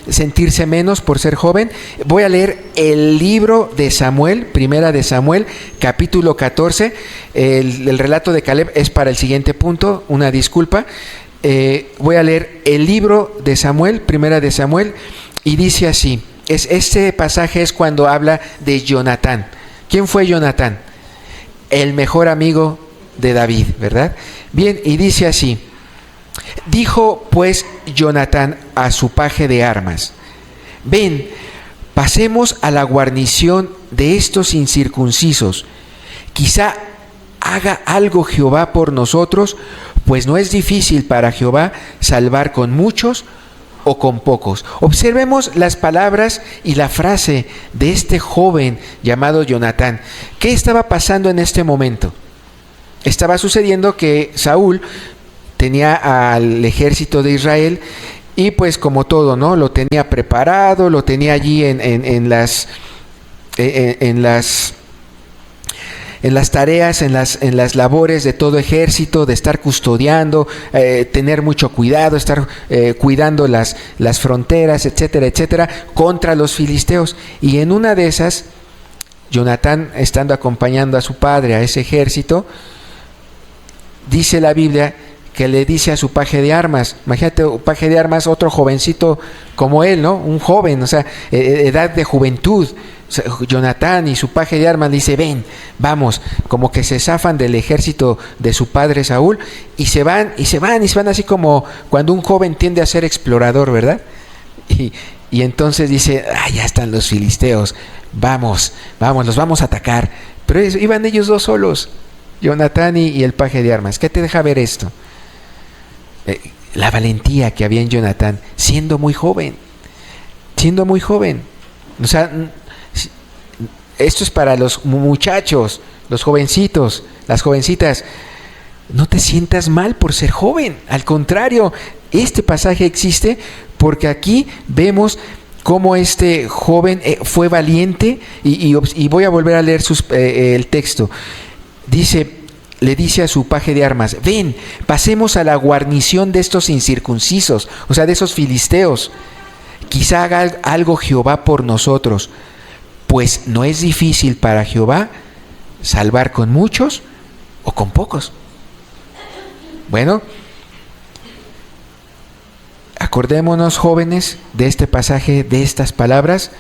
sentirse menos por ser joven. Voy a leer el libro de Samuel, primera de Samuel, capítulo 14. El relato de Caleb es para el siguiente punto, una disculpa. Voy a leer el libro de Samuel, primera de Samuel, y dice así. Este pasaje es cuando habla de Jonatán. ¿Quién fue Jonatán? El mejor amigo de David, ¿verdad? Bien, y dice así. Dijo pues Jonatán a su paje de armas: ven, pasemos a la guarnición de estos incircuncisos. Quizá haga algo Jehová por nosotros, pues no es difícil para Jehová salvar con muchos o con pocos. Observemos las palabras y la frase de este joven llamado Jonatán. ¿Qué estaba pasando en este momento? Estaba sucediendo que Saúl tenía al ejército de Israel y pues como todo, ¿no? Lo tenía preparado, lo tenía allí en las tareas, en las labores de todo ejército, de estar custodiando, tener mucho cuidado, estar cuidando las fronteras, etcétera, etcétera, contra los filisteos. Y en una de esas, Jonatán, estando acompañando a su padre a ese ejército, dice la Biblia que le dice a su paje de armas, imagínate, un paje de armas, otro jovencito como él, ¿no? Un joven, o sea, edad de juventud. Jonatán y su paje de armas dice: ven, vamos, como que se zafan del ejército de su padre Saúl y se van así como cuando un joven tiende a ser explorador, ¿verdad? Y entonces dice: ya están los filisteos, vamos, los vamos a atacar. Pero iban ellos dos solos, Jonatán y el paje de armas. ¿Qué te deja ver esto? La valentía que había en Jonatán, siendo muy joven. O sea, esto es para los muchachos, los jovencitos, las jovencitas. No te sientas mal por ser joven. Al contrario, este pasaje existe porque aquí vemos cómo este joven fue valiente. Y voy a volver a leer el texto. Le dice a su paje de armas: ven, pasemos a la guarnición de estos incircuncisos, o sea, de esos filisteos. Quizá haga algo Jehová por nosotros, pues no es difícil para Jehová salvar con muchos o con pocos. Bueno, acordémonos, jóvenes, de este pasaje, de estas palabras,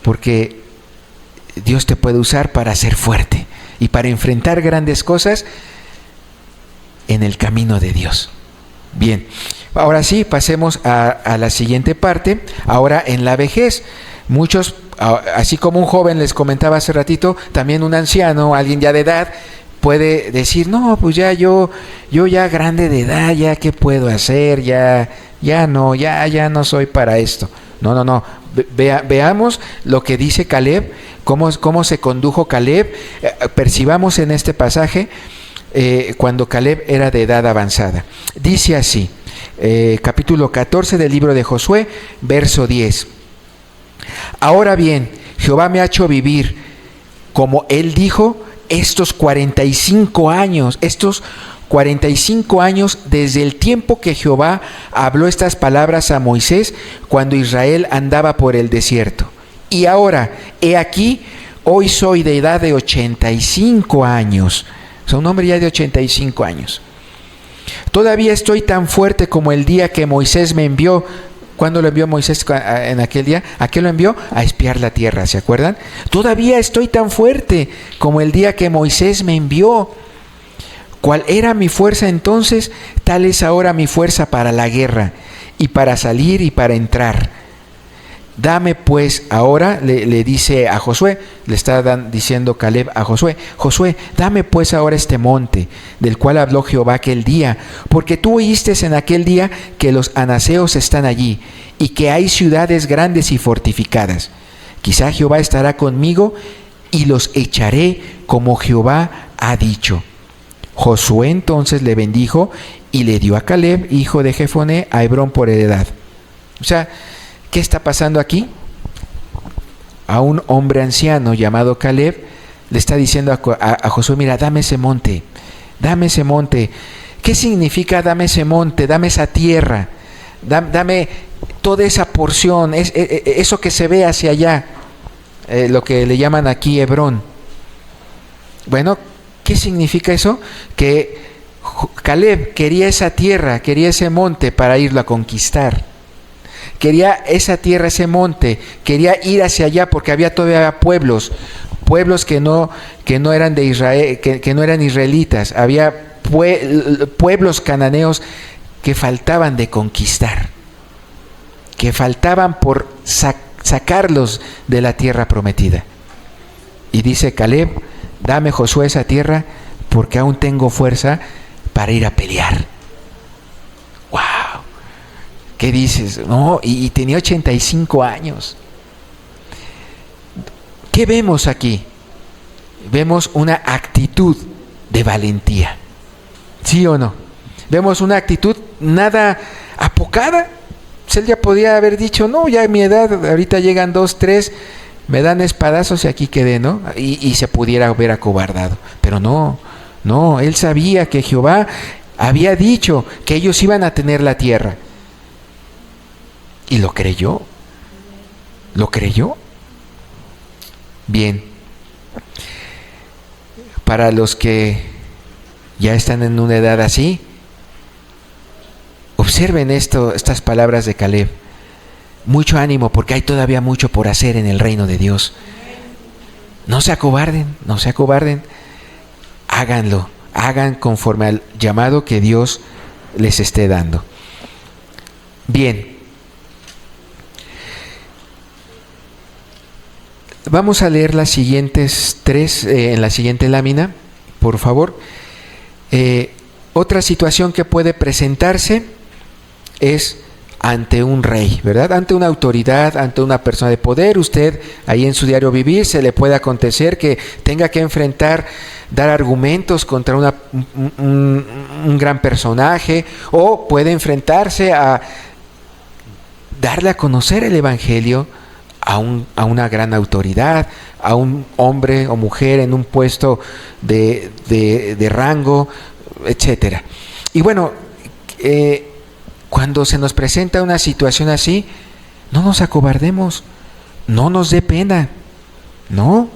porque Dios te puede usar para ser fuerte y para enfrentar grandes cosas en el camino de Dios. Bien, ahora sí, pasemos a la siguiente parte. Ahora, en la vejez, muchos, así como un joven les comentaba hace ratito, también un anciano, alguien ya de edad, puede decir: no, pues ya yo ya grande de edad, ya qué puedo hacer, ya no soy para esto. No. Veamos lo que dice Caleb, cómo se condujo Caleb. Percibamos en este pasaje cuando Caleb era de edad avanzada. Dice así, capítulo 14 del libro de Josué, verso 10. Ahora bien, Jehová me ha hecho vivir, como él dijo, estos 45 años desde el tiempo que Jehová habló estas palabras a Moisés cuando Israel andaba por el desierto. Y ahora, he aquí, hoy soy de edad de 85 años. O sea, un hombre ya de 85 años. Todavía estoy tan fuerte como el día que Moisés me envió. ¿Cuándo lo envió Moisés en aquel día? ¿A qué lo envió? A espiar la tierra, ¿se acuerdan? Todavía estoy tan fuerte como el día que Moisés me envió. ¿Cuál era mi fuerza entonces? Tal es ahora mi fuerza para la guerra, y para salir y para entrar. Dame pues ahora, le dice a Josué, le está diciendo Caleb a Josué, Josué, dame pues ahora este monte, del cual habló Jehová aquel día, porque tú oíste en aquel día que los anaseos están allí, y que hay ciudades grandes y fortificadas. Quizá Jehová estará conmigo, y los echaré como Jehová ha dicho. Josué entonces le bendijo, y le dio a Caleb, hijo de Jefoné, a Hebrón por heredad. O sea, ¿qué está pasando aquí? A un hombre anciano llamado Caleb le está diciendo a Josué, mira, dame ese monte, dame ese monte. ¿Qué significa dame ese monte, dame esa tierra, dame toda esa porción, eso que se ve hacia allá, lo que le llaman aquí Hebrón? Bueno, ¿qué significa eso? Que Caleb quería esa tierra, quería ese monte para irlo a conquistar. Quería esa tierra, ese monte, quería ir hacia allá porque había todavía pueblos que no eran de Israel, que no eran israelitas. Había pueblos cananeos que faltaban de conquistar, que faltaban por sacarlos de la tierra prometida. Y dice Caleb, dame Josué esa tierra porque aún tengo fuerza para ir a pelear. ¡Wow! ¿Qué dices? No, y tenía 85 años. ¿Qué vemos aquí? Vemos una actitud de valentía. ¿Sí o no? Vemos una actitud nada apocada. Pues él ya podía haber dicho, no, ya a mi edad, ahorita llegan 2, 3, me dan espadazos y aquí quedé, ¿no? Y se pudiera haber acobardado. Pero no, él sabía que Jehová había dicho que ellos iban a tener la tierra. Y lo creyó. ¿Lo creyó? Bien. Para los que ya están en una edad así, observen estas palabras de Caleb. Mucho ánimo porque hay todavía mucho por hacer en el reino de Dios. No se acobarden, no se acobarden. Háganlo, hagan conforme al llamado que Dios les esté dando. Bien. Vamos a leer las siguientes 3 en la siguiente lámina, por favor. Otra situación que puede presentarse es ante un rey, ¿verdad? Ante una autoridad, ante una persona de poder. Usted ahí en su diario vivir se le puede acontecer que tenga que enfrentar, dar argumentos contra un gran personaje, o puede enfrentarse a darle a conocer el evangelio a una gran autoridad, a un hombre o mujer en un puesto de rango, etcétera. Y bueno, cuando se nos presenta una situación así, no nos acobardemos, no nos dé pena, no,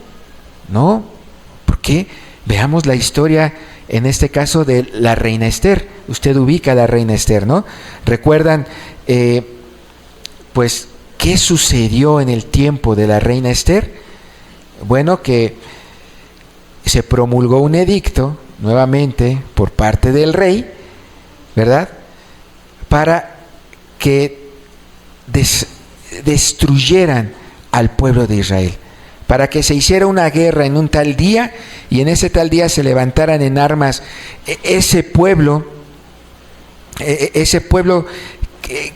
porque veamos la historia, en este caso de la reina Esther. Usted ubica a la reina Esther, ¿no? ¿Recuerdan, pues, qué sucedió en el tiempo de la reina Esther? Bueno, que se promulgó un edicto, nuevamente, por parte del rey, ¿verdad?, para que destruyeran al pueblo de Israel, para que se hiciera una guerra en un tal día, y en ese tal día se levantaran en armas ese pueblo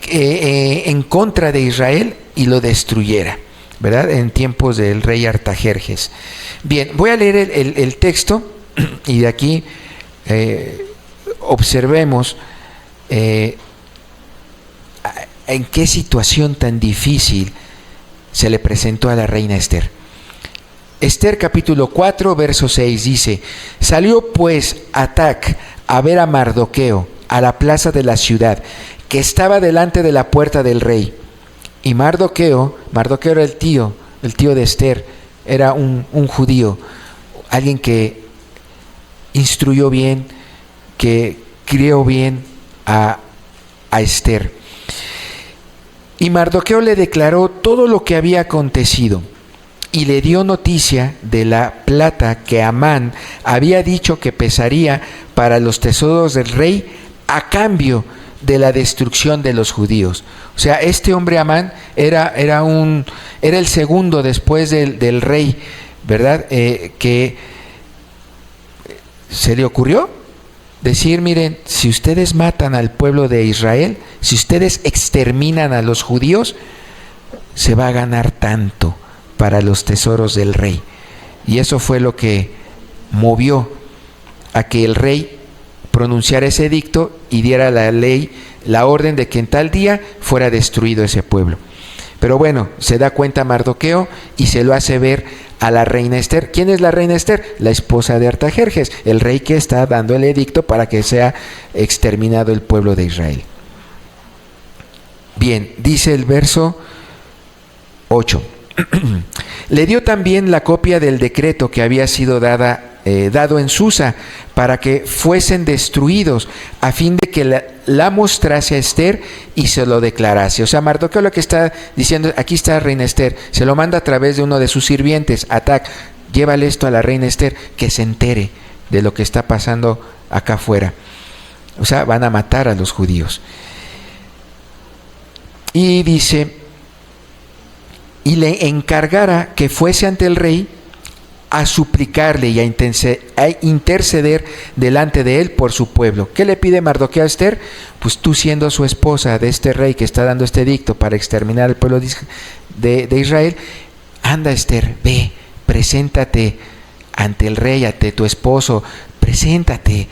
en contra de Israel y lo destruyera, ¿verdad?, en tiempos del rey Artajerjes. Bien, voy a leer el texto y de aquí observemos en qué situación tan difícil se le presentó a la reina Esther. Esther capítulo 4, verso 6 dice: salió pues Atac a ver a Mardoqueo a la plaza de la ciudad, que estaba delante de la puerta del rey. Y Mardoqueo era el tío de Esther, era un judío, alguien que instruyó bien, que crió bien a Esther. Y Mardoqueo le declaró todo lo que había acontecido, y le dio noticia de la plata que Amán había dicho que pesaría para los tesoros del rey a cambio de la destrucción de los judíos. O sea, este hombre Amán era el segundo después del rey, ¿verdad? Que se le ocurrió decir, miren, si ustedes matan al pueblo de Israel, si ustedes exterminan a los judíos, se va a ganar tanto para los tesoros del rey. Y eso fue lo que movió a que el rey pronunciara ese edicto y diera la ley, la orden de que en tal día fuera destruido ese pueblo. Pero bueno, se da cuenta Mardoqueo y se lo hace ver a la reina Ester. ¿Quién es la reina Ester? La esposa de Artajerjes, el rey que está dando el edicto para que sea exterminado el pueblo de Israel. Bien, dice el verso 8. Le dio también la copia del decreto que había sido dado en Susa para que fuesen destruidos, a fin de que la mostrase a Ester y se lo declarase. O sea, Mardoqueo lo que está diciendo, aquí está reina Ester, se lo manda a través de uno de sus sirvientes, Atac, llévale esto a la reina Ester, que se entere de lo que está pasando acá afuera. O sea, van a matar a los judíos. Y dice, y le encargara que fuese ante el rey a suplicarle y a interceder delante de él por su pueblo. ¿Qué le pide Mardoqueo a Ester? Pues tú, siendo su esposa de este rey que está dando este edicto para exterminar al pueblo de Israel, anda Ester, ve, preséntate ante el rey, ante tu esposo, preséntate,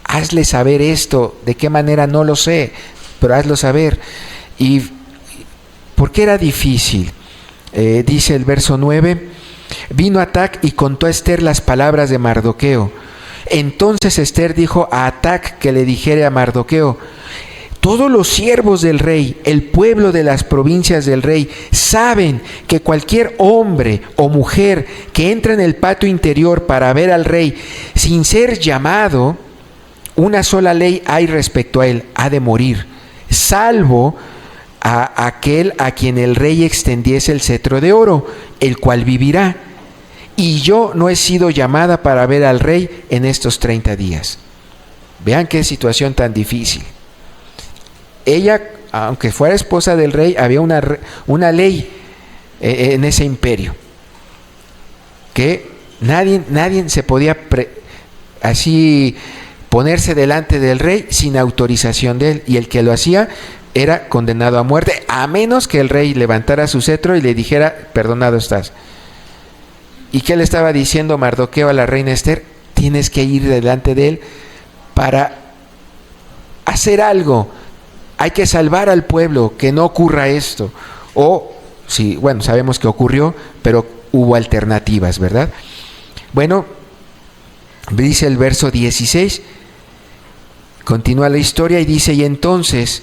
hazle saber esto. ¿De qué manera? No lo sé, pero hazlo saber. ¿Y por qué era difícil? Dice el verso 9, vino Atac y contó a Ester las palabras de Mardoqueo. Entonces Ester dijo a Atac que le dijere a Mardoqueo, todos los siervos del rey, el pueblo de las provincias del rey, saben que cualquier hombre o mujer que entra en el patio interior para ver al rey sin ser llamado, una sola ley hay respecto a él, ha de morir, salvo a aquel a quien el rey extendiese el cetro de oro, el cual vivirá. Y yo no he sido llamada para ver al rey en estos 30 días. Vean qué situación tan difícil. Ella, aunque fuera esposa del rey, había una ley en ese imperio, que nadie se podía así ponerse delante del rey sin autorización de él, y el que lo hacía era condenado a muerte, a menos que el rey levantara su cetro y le dijera, perdonado estás. ¿Y qué le estaba diciendo Mardoqueo a la reina Ester? Tienes que ir delante de él para hacer algo. Hay que salvar al pueblo, que no ocurra esto. O, sí, bueno, sabemos que ocurrió, pero hubo alternativas, ¿verdad? Bueno, dice el verso 16, continúa la historia y dice, y entonces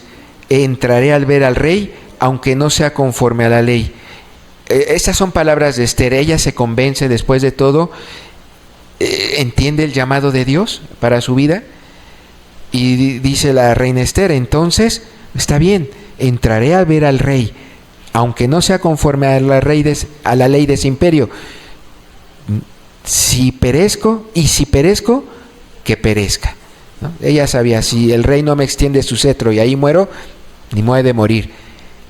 entraré al ver al rey, aunque no sea conforme a la ley. Estas son palabras de Ester. Ella se convence después de todo, entiende el llamado de Dios para su vida, y dice la reina Ester, entonces, está bien, entraré a ver al rey, aunque no sea conforme a la ley de ese imperio. Si perezco, que perezca, ¿no? Ella sabía, si el rey no me extiende su cetro y ahí muero, ni me he de morir.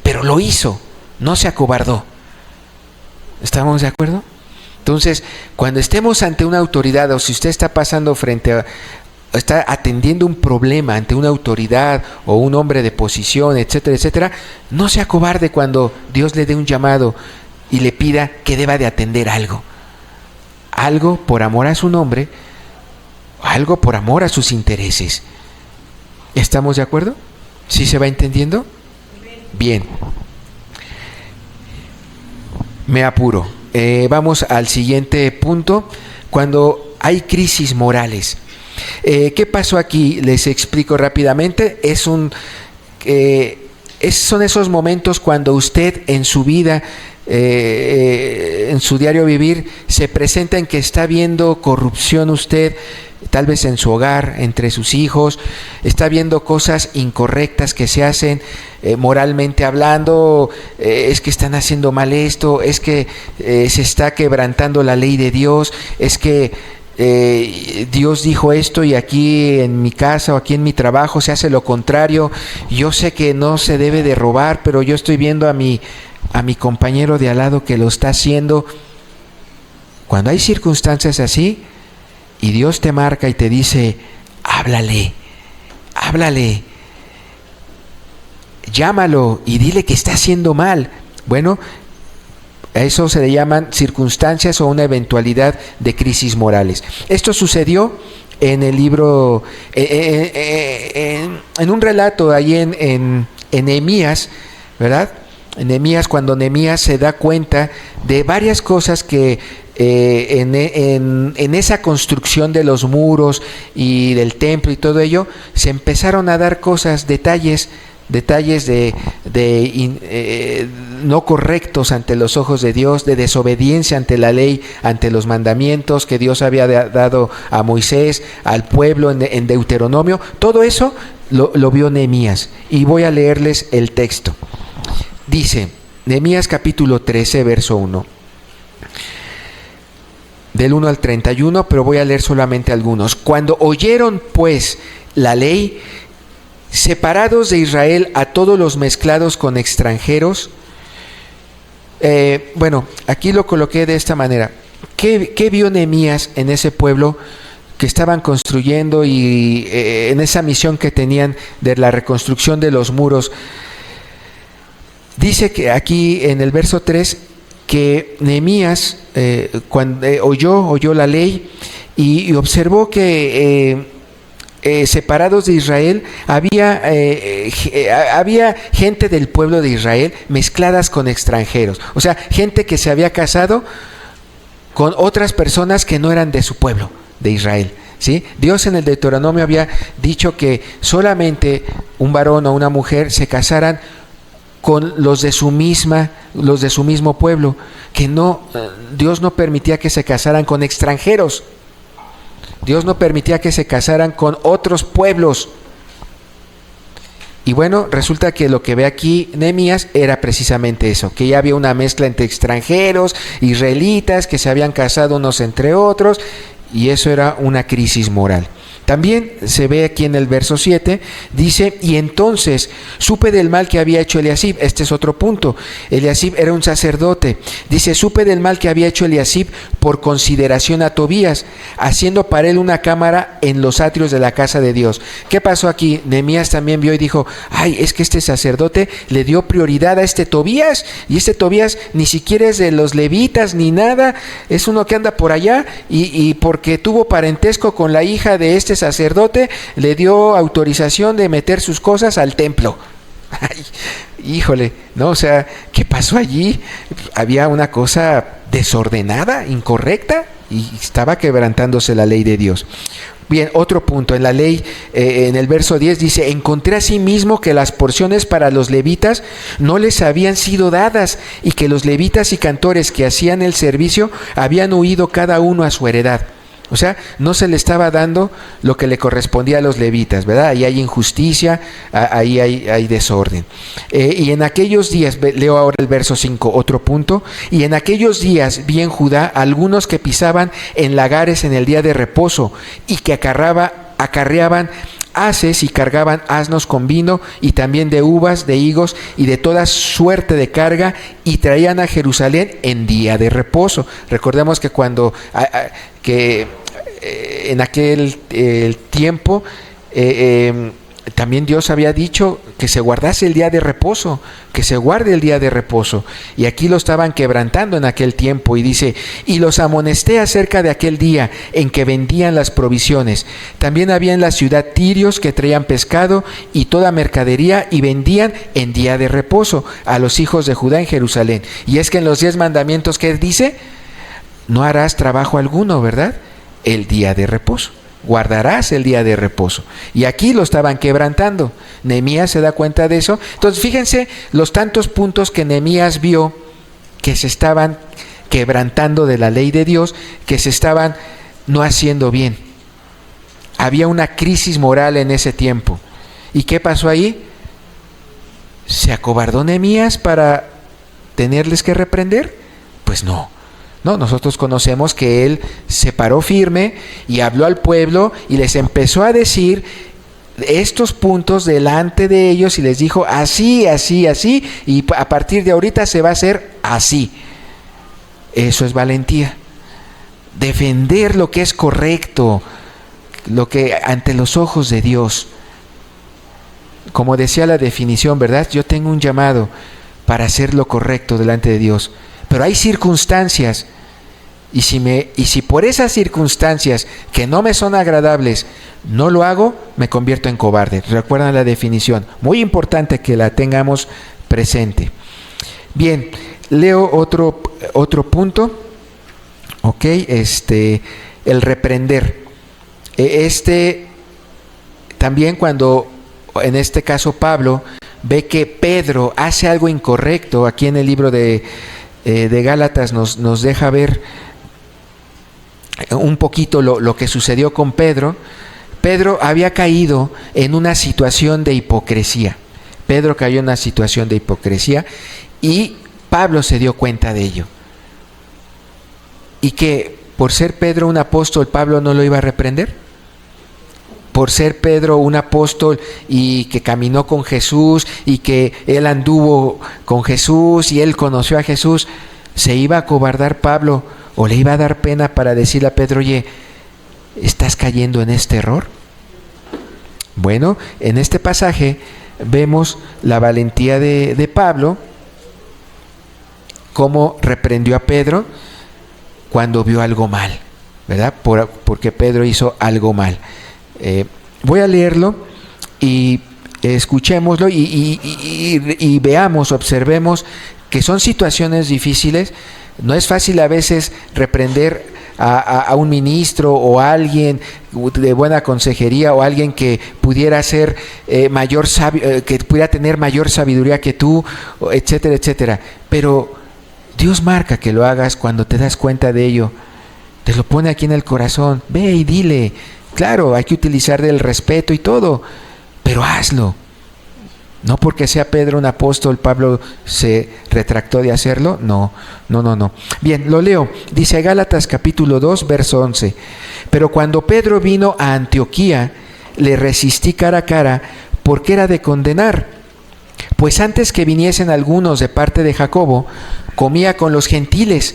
Pero lo hizo, no se acobardó. ¿Estamos de acuerdo? Entonces, cuando estemos ante una autoridad, o si usted está pasando está atendiendo un problema ante una autoridad o un hombre de posición, etcétera, etcétera, no se acobarde cuando Dios le dé un llamado y le pida que deba de atender algo. Algo por amor a su nombre, algo por amor a sus intereses. ¿Estamos de acuerdo? ¿Sí se va entendiendo? Bien. Me apuro. Vamos al siguiente punto. Cuando hay crisis morales. ¿Qué pasó aquí? Les explico rápidamente. Son esos momentos cuando usted en su vida, en su diario vivir, se presenta en que está viendo corrupción usted, tal vez en su hogar, entre sus hijos, está viendo cosas incorrectas que se hacen moralmente hablando, es que están haciendo mal esto, es que se está quebrantando la ley de Dios, es que Dios dijo esto y aquí en mi casa o aquí en mi trabajo se hace lo contrario. Yo sé que no se debe de robar, pero yo estoy viendo a mi compañero de al lado que lo está haciendo. Cuando hay circunstancias así y Dios te marca y te dice, háblale, llámalo y dile que está haciendo mal. Bueno, a eso se le llaman circunstancias o una eventualidad de crisis morales. Esto sucedió en el libro, en un relato ahí en Nehemías, ¿verdad? En Nehemías, cuando Nehemías se da cuenta de varias cosas que en esa construcción de los muros y del templo y todo ello, se empezaron a dar cosas, detalles no correctos ante los ojos de Dios, de desobediencia ante la ley, ante los mandamientos que Dios había dado a Moisés, al pueblo en Deuteronomio. Todo eso lo vio Nehemías, y voy a leerles el texto. Dice, Nehemías capítulo 13, verso 1, del 1 al 31, pero voy a leer solamente algunos. Cuando oyeron pues la ley, separados de Israel a todos los mezclados con extranjeros. Bueno, aquí lo coloqué de esta manera. ¿Qué vio Nehemías en ese pueblo que estaban construyendo y en esa misión que tenían de la reconstrucción de los muros? Dice que aquí en el verso 3 que Nehemías cuando oyó la ley y observó que separados de Israel había gente del pueblo de Israel mezcladas con extranjeros, o sea, gente que se había casado con otras personas que no eran de su pueblo de Israel, ¿sí? Dios en el Deuteronomio había dicho que solamente un varón o una mujer se casaran con los de su mismo pueblo, que no, Dios no permitía que se casaran con extranjeros. Dios no permitía que se casaran con otros pueblos. Y bueno, resulta que lo que ve aquí Nehemías era precisamente eso, que ya había una mezcla entre extranjeros, israelitas, que se habían casado unos entre otros, y eso era una crisis moral. También se ve aquí en el verso 7, dice, y entonces supe del mal que había hecho Eliasib. Este es otro punto. Eliasib era un sacerdote. Dice, supe del mal que había hecho Eliasib por consideración a Tobías, haciendo para él una cámara en los atrios de la casa de Dios. ¿Qué pasó aquí? Nehemías también vio y dijo, ay, es que este sacerdote le dio prioridad a este Tobías, y este Tobías ni siquiera es de los levitas ni nada, es uno que anda por allá, y porque tuvo parentesco con la hija de este sacerdote, le dio autorización de meter sus cosas al templo. Ay, híjole, ¿no? O sea, ¿qué pasó allí? Había una cosa desordenada, incorrecta, y estaba quebrantándose la ley de Dios. Bien, otro punto, en la ley, en el verso 10 dice, encontré asimismo que las porciones para los levitas no les habían sido dadas, y que los levitas y cantores que hacían el servicio habían huido cada uno a su heredad. O sea, no se le estaba dando lo que le correspondía a los levitas, ¿verdad? Ahí hay injusticia, ahí hay desorden. Y en aquellos días, leo ahora el verso 5, otro punto, y en aquellos días vi en Judá algunos que pisaban en lagares en el día de reposo, y que acarreaban haces y cargaban asnos con vino, y también de uvas, de higos y de toda suerte de carga, y traían a Jerusalén en día de reposo. Recordemos que cuando en aquel tiempo también Dios había dicho que se guardase el día de reposo, que se guarde el día de reposo, y aquí lo estaban quebrantando en aquel tiempo. Y dice, y los amonesté acerca de aquel día en que vendían las provisiones. También había en la ciudad tirios que traían pescado y toda mercadería, y vendían en día de reposo a los hijos de Judá en Jerusalén. Y es que en los 10 mandamientos, ¿qué dice? No harás trabajo alguno, ¿verdad? El día de reposo. Guardarás el día de reposo. Y aquí lo estaban quebrantando. Nehemías se da cuenta de eso. Entonces, fíjense los tantos puntos que Nehemías vio que se estaban quebrantando de la ley de Dios, que se estaban no haciendo bien. Había una crisis moral en ese tiempo. ¿Y qué pasó ahí? ¿Se acobardó Nehemías para tenerles que reprender? Pues no. No, nosotros conocemos que él se paró firme y habló al pueblo y les empezó a decir estos puntos delante de ellos y les dijo así, así, así, y a partir de ahorita se va a hacer así. Eso es valentía. Defender lo que es correcto, lo que ante los ojos de Dios. Como decía la definición, ¿verdad? Yo tengo un llamado para hacer lo correcto delante de Dios. Pero hay circunstancias, y si por esas circunstancias que no me son agradables no lo hago, me convierto en cobarde. ¿Recuerdan la definición? Muy importante que la tengamos presente. Bien, leo otro punto. Ok, el reprender. También cuando, en este caso Pablo, ve que Pedro hace algo incorrecto, aquí en el libro de Gálatas nos deja ver un poquito lo que sucedió con Pedro. Pedro había caído en una situación de hipocresía. Pedro cayó en una situación de hipocresía y Pablo se dio cuenta de ello. Y que por ser Pedro un apóstol, Pablo no lo iba a reprender. Por ser Pedro un apóstol y que caminó con Jesús y que él anduvo con Jesús y él conoció a Jesús, ¿se iba a acobardar Pablo o le iba a dar pena para decirle a Pedro, oye, ¿estás cayendo en este error? Bueno, en este pasaje vemos la valentía de Pablo, cómo reprendió a Pedro cuando vio algo mal, ¿verdad? Porque Pedro hizo algo mal. Voy a leerlo y escuchémoslo y veamos, observemos que son situaciones difíciles. No es fácil a veces reprender a un ministro o a alguien de buena consejería o alguien que pudiera ser que pudiera tener mayor sabiduría que tú, etcétera, etcétera. Pero Dios marca que lo hagas cuando te das cuenta de ello. Te lo pone aquí en el corazón. Ve y dile. Claro, hay que utilizar del respeto y todo, pero hazlo. No porque sea Pedro un apóstol, Pablo se retractó de hacerlo. No. Bien, lo leo. Dice Gálatas capítulo 2, verso 11. Pero cuando Pedro vino a Antioquía, le resistí cara a cara, porque era de condenar. Pues antes que viniesen algunos de parte de Jacobo, comía con los gentiles,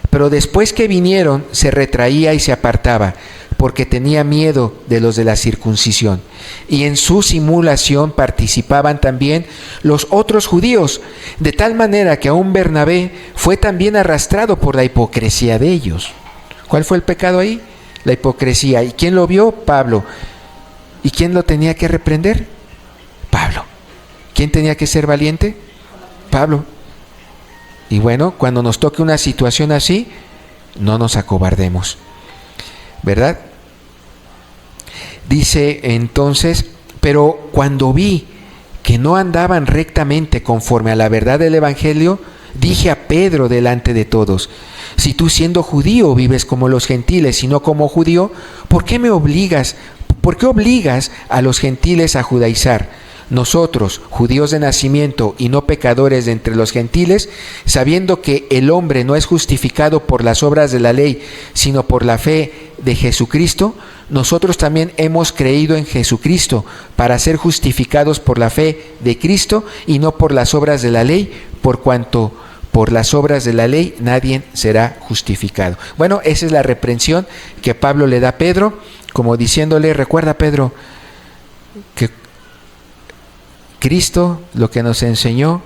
pero después que vinieron, se retraía y se apartaba, porque tenía miedo de los de la circuncisión. Y en su simulación participaban también los otros judíos, de tal manera que aún Bernabé fue también arrastrado por la hipocresía de ellos. ¿Cuál fue el pecado ahí? La hipocresía. ¿Y quién lo vio? Pablo. ¿Y quién lo tenía que reprender? Pablo. ¿Quién tenía que ser valiente? Pablo. Y bueno, cuando nos toque una situación así, no nos acobardemos, ¿verdad? Dice entonces, pero cuando vi que no andaban rectamente conforme a la verdad del Evangelio, dije a Pedro delante de todos, si tú siendo judío vives como los gentiles y no como judío, ¿por qué obligas a los gentiles a judaizar? Nosotros, judíos de nacimiento y no pecadores de entre los gentiles, sabiendo que el hombre no es justificado por las obras de la ley, sino por la fe de Jesucristo, nosotros también hemos creído en Jesucristo para ser justificados por la fe de Cristo y no por las obras de la ley, por cuanto por las obras de la ley nadie será justificado. Bueno, esa es la reprensión que Pablo le da a Pedro, como diciéndole, recuerda Pedro, que Cristo lo que nos enseñó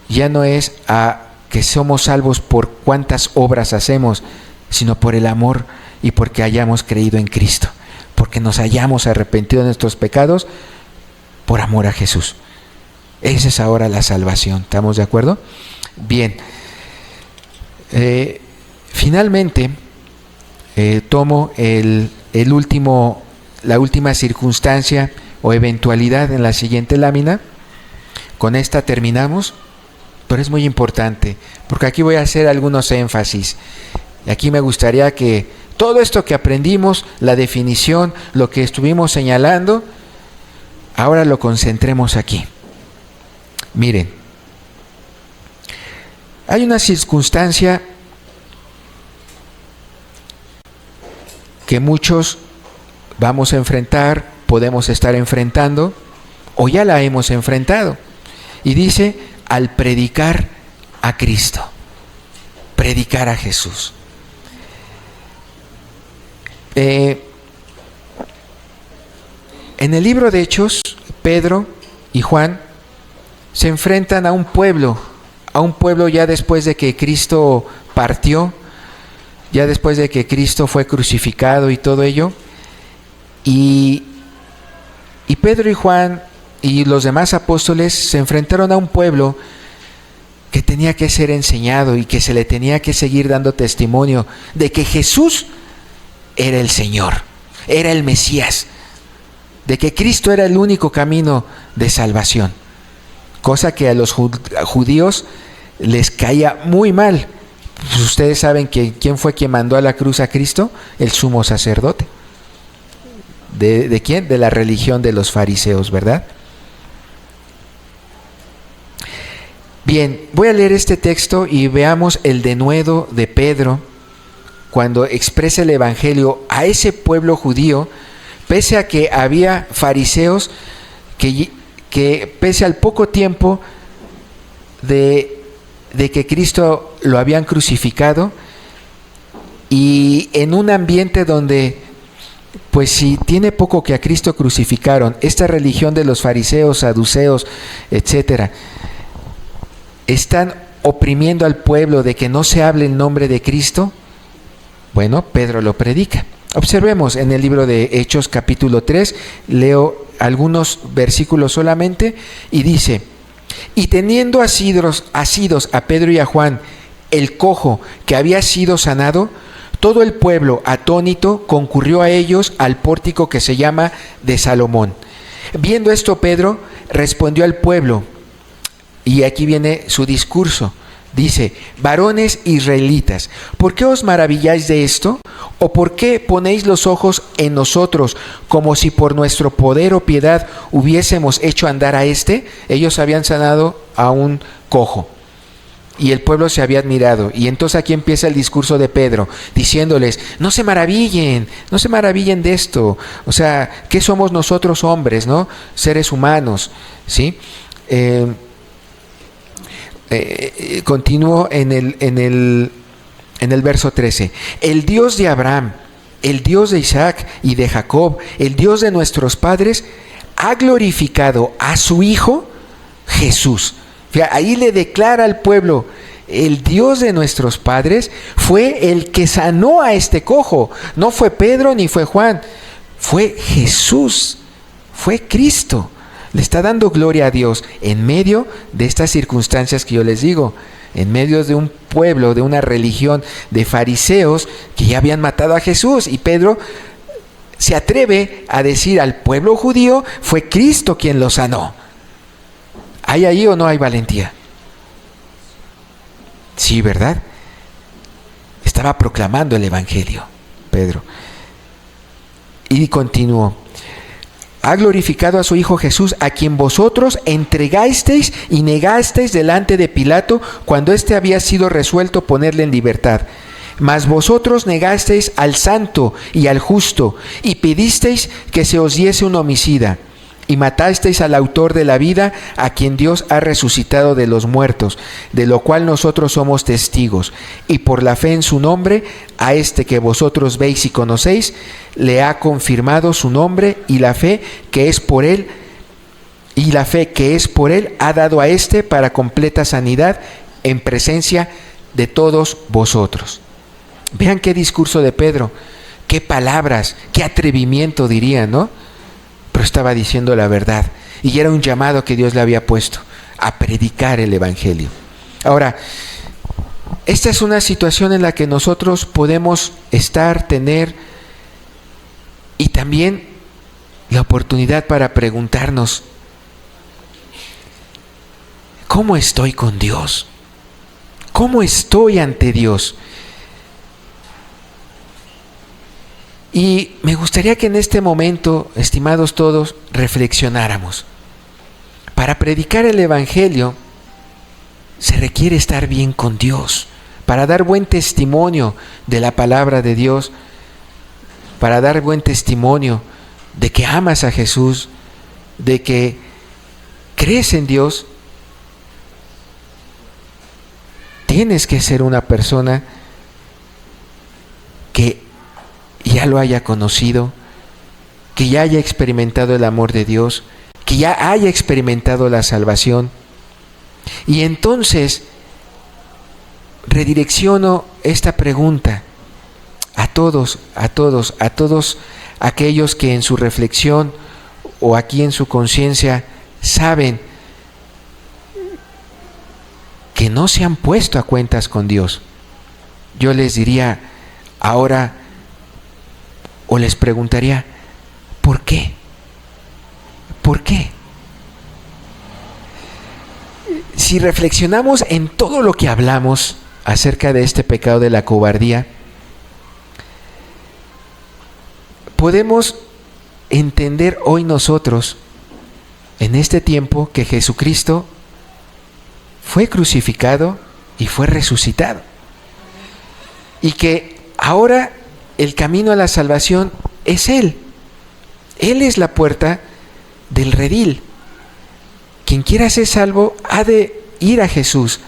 ya no es a que somos salvos por cuántas obras hacemos, sino por el amor y porque hayamos creído en Cristo, porque nos hayamos arrepentido de nuestros pecados por amor a Jesús. Esa es ahora la salvación. ¿Estamos de acuerdo? Bien. Finalmente, tomo la última circunstancia o eventualidad en la siguiente lámina. Con esta terminamos, pero es muy importante, porque aquí voy a hacer algunos énfasis. Y aquí me gustaría que todo esto que aprendimos, la definición, lo que estuvimos señalando, ahora lo concentremos aquí. Miren, hay una circunstancia que muchos vamos a enfrentar, podemos estar enfrentando, o ya la hemos enfrentado. Y dice, al predicar a Cristo, predicar a Jesús. En el libro de Hechos, Pedro y Juan se enfrentan a un pueblo ya después de que Cristo partió, ya después de que Cristo fue crucificado y todo ello. Y Pedro y Juan y los demás apóstoles se enfrentaron a un pueblo que tenía que ser enseñado y que se le tenía que seguir dando testimonio de que Jesús era el Señor, era el Mesías, de que Cristo era el único camino de salvación, cosa que a los judíos les caía muy mal. Pues ustedes saben que quién fue quien mandó a la cruz a Cristo, el sumo sacerdote. ¿De quién? De la religión de los fariseos, ¿verdad? Bien, voy a leer este texto y veamos el denuedo de Pedro cuando expresa el evangelio a ese pueblo judío, pese a que había fariseos que pese al poco tiempo de que Cristo lo habían crucificado, y en un ambiente donde, pues si tiene poco que a Cristo crucificaron, esta religión de los fariseos, saduceos, etcétera, están oprimiendo al pueblo de que no se hable el nombre de Cristo. Bueno, Pedro lo predica. Observemos en el libro de Hechos capítulo 3, leo algunos versículos solamente, y dice: y teniendo asidos a Pedro y a Juan el cojo que había sido sanado, todo el pueblo atónito concurrió a ellos al pórtico que se llama de Salomón. Viendo esto, Pedro respondió al pueblo, y aquí viene su discurso. Dice: varones israelitas, ¿por qué os maravilláis de esto? ¿O por qué ponéis los ojos en nosotros como si por nuestro poder o piedad hubiésemos hecho andar a este? Ellos habían sanado a un cojo y el pueblo se había admirado. Y entonces aquí empieza el discurso de Pedro, diciéndoles: no se maravillen de esto. O sea, ¿qué somos nosotros hombres, no? Seres humanos, ¿sí? Continúo en el verso 13. El Dios de Abraham, el Dios de Isaac y de Jacob, el Dios de nuestros padres, ha glorificado a su Hijo Jesús. Fíjate, ahí le declara al pueblo: el Dios de nuestros padres fue el que sanó a este cojo. No fue Pedro ni fue Juan, fue Jesús, fue Cristo. Le está dando gloria a Dios en medio de estas circunstancias que yo les digo, en medio de un pueblo, de una religión de fariseos que ya habían matado a Jesús. Y Pedro se atreve a decir al pueblo judío: fue Cristo quien lo sanó. ¿Hay ahí o no hay valentía? Sí, ¿verdad? Estaba proclamando el evangelio, Pedro. Y continuó: ha glorificado a su Hijo Jesús, a quien vosotros entregasteis y negasteis delante de Pilato cuando éste había sido resuelto ponerle en libertad. Mas vosotros negasteis al santo y al justo, y pedisteis que se os diese un homicida, y matasteis al autor de la vida, a quien Dios ha resucitado de los muertos, de lo cual nosotros somos testigos. Y por la fe en su nombre, a este que vosotros veis y conocéis, le ha confirmado su nombre, y la fe que es por él, ha dado a este para completa sanidad en presencia de todos vosotros. Vean qué discurso de Pedro, qué palabras, qué atrevimiento dirían, ¿no? Pero estaba diciendo la verdad, y era un llamado que Dios le había puesto a predicar el evangelio. Ahora, esta es una situación en la que nosotros podemos tener, y también la oportunidad para preguntarnos: ¿cómo estoy con Dios? ¿Cómo estoy ante Dios? Y me gustaría que en este momento, estimados todos, reflexionáramos. Para predicar el evangelio se requiere estar bien con Dios. Para dar buen testimonio de la palabra de Dios, para dar buen testimonio de que amas a Jesús, de que crees en Dios, tienes que ser una persona que ya lo haya conocido, que ya haya experimentado el amor de Dios, que ya haya experimentado la salvación. Y entonces redirecciono esta pregunta a todos aquellos que en su reflexión o aquí en su conciencia saben que no se han puesto a cuentas con Dios. Yo les diría ahora, o les preguntaría, ¿por qué? ¿Por qué? Si reflexionamos en todo lo que hablamos acerca de este pecado de la cobardía, podemos entender hoy nosotros, en este tiempo, que Jesucristo fue crucificado y fue resucitado. Y que ahora el camino a la salvación es Él. Él es la puerta del redil. Quien quiera ser salvo ha de ir a Jesús,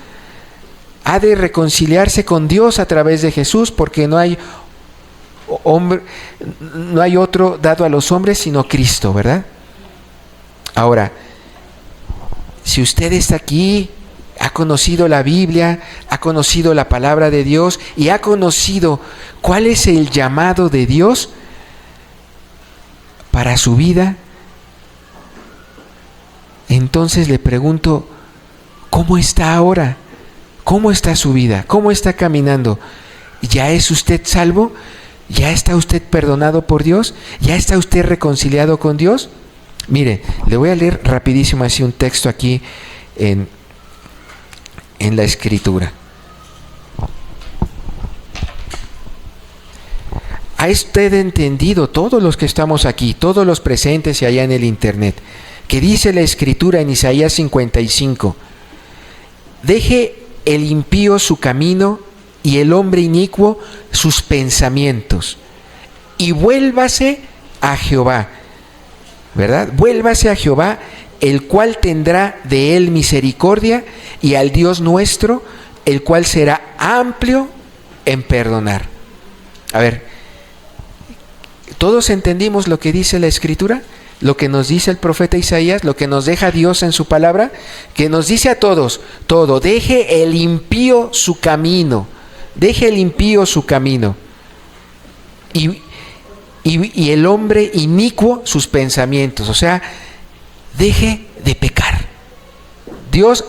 ha de reconciliarse con Dios a través de Jesús, porque no hay otro dado a los hombres sino Cristo, ¿verdad? Ahora, si usted está aquí, ha conocido la Biblia, ha conocido la palabra de Dios y ha conocido cuál es el llamado de Dios para su vida, entonces le pregunto, ¿cómo está ahora? ¿Cómo está su vida? ¿Cómo está caminando? ¿Ya es usted salvo? ¿Ya está usted perdonado por Dios? ¿Ya está usted reconciliado con Dios? Mire, le voy a leer rapidísimo así un texto aquí en la Escritura. ¿Ha usted entendido, todos los que estamos aquí, todos los presentes y allá en el internet, que dice la Escritura en Isaías 55? Deje el impío su camino y el hombre inicuo sus pensamientos, y vuélvase a Jehová, ¿verdad? Vuélvase a Jehová, el cual tendrá de él misericordia, y al Dios nuestro, el cual será amplio en perdonar. A ver, ¿todos entendimos lo que dice la Escritura? Lo que nos dice el profeta Isaías, lo que nos deja Dios en su palabra, que nos dice a todos, todo, deje el impío su camino, deje el impío su camino, y el hombre inicuo sus pensamientos, o sea, deje de pecar. Dios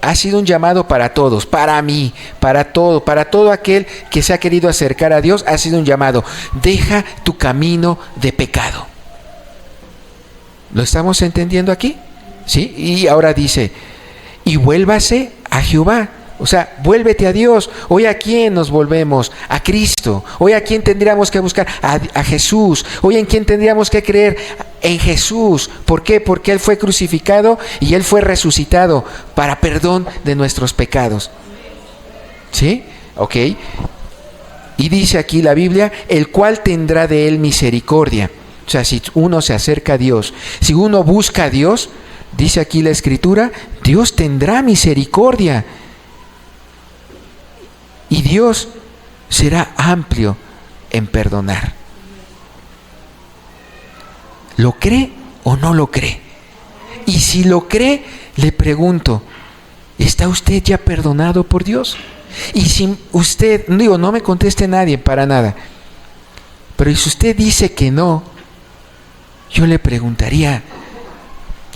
ha sido un llamado para todos, para mí, para todo aquel que se ha querido acercar a Dios, ha sido un llamado. Deja tu camino de pecado. ¿Lo estamos entendiendo aquí? ¿Sí? Y ahora dice, y vuélvase a Jehová. O sea, vuélvete a Dios. Hoy a quién nos volvemos? A Cristo. Hoy a quién tendríamos que buscar? A Jesús. Hoy en quién tendríamos que creer? En Jesús. ¿Por qué? Porque Él fue crucificado y Él fue resucitado para perdón de nuestros pecados. ¿Sí? Ok. Y dice aquí la Biblia, el cual tendrá de Él misericordia. O sea, si uno se acerca a Dios, si uno busca a Dios, dice aquí la Escritura, Dios tendrá misericordia. Y Dios será amplio en perdonar. ¿Lo cree o no lo cree? Y si lo cree, le pregunto, ¿está usted ya perdonado por Dios? Y si usted, no me conteste nadie para nada, pero si usted dice que no, yo le preguntaría,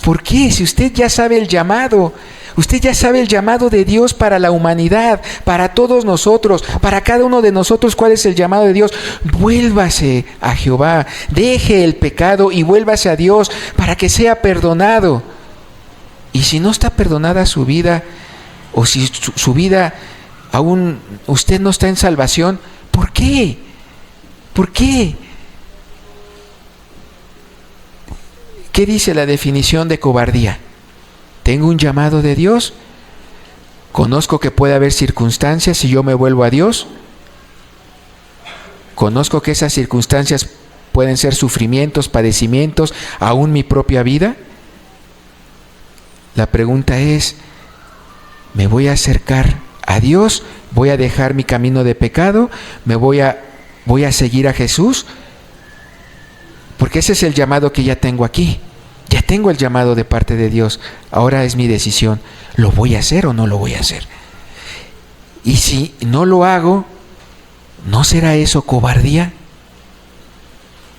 ¿por qué? Si usted ya sabe el llamado, usted ya sabe el llamado de Dios para la humanidad, para todos nosotros, para cada uno de nosotros, ¿cuál es el llamado de Dios? Vuélvase a Jehová, deje el pecado y vuélvase a Dios para que sea perdonado. Y si no está perdonada su vida, o si su vida aún usted no está en salvación, ¿por qué? ¿Por qué? ¿Qué dice la definición de cobardía? Tengo un llamado de Dios, conozco que puede haber circunstancias si yo me vuelvo a Dios, conozco que esas circunstancias pueden ser sufrimientos, padecimientos, aún mi propia vida. La pregunta es, ¿me voy a acercar a Dios? ¿Voy a dejar mi camino de pecado? ¿Voy a seguir a Jesús? Porque ese es el llamado que ya tengo aquí. Ya tengo el llamado de parte de Dios. Ahora es mi decisión. ¿Lo voy a hacer o no lo voy a hacer? Y si no lo hago, ¿no será eso cobardía?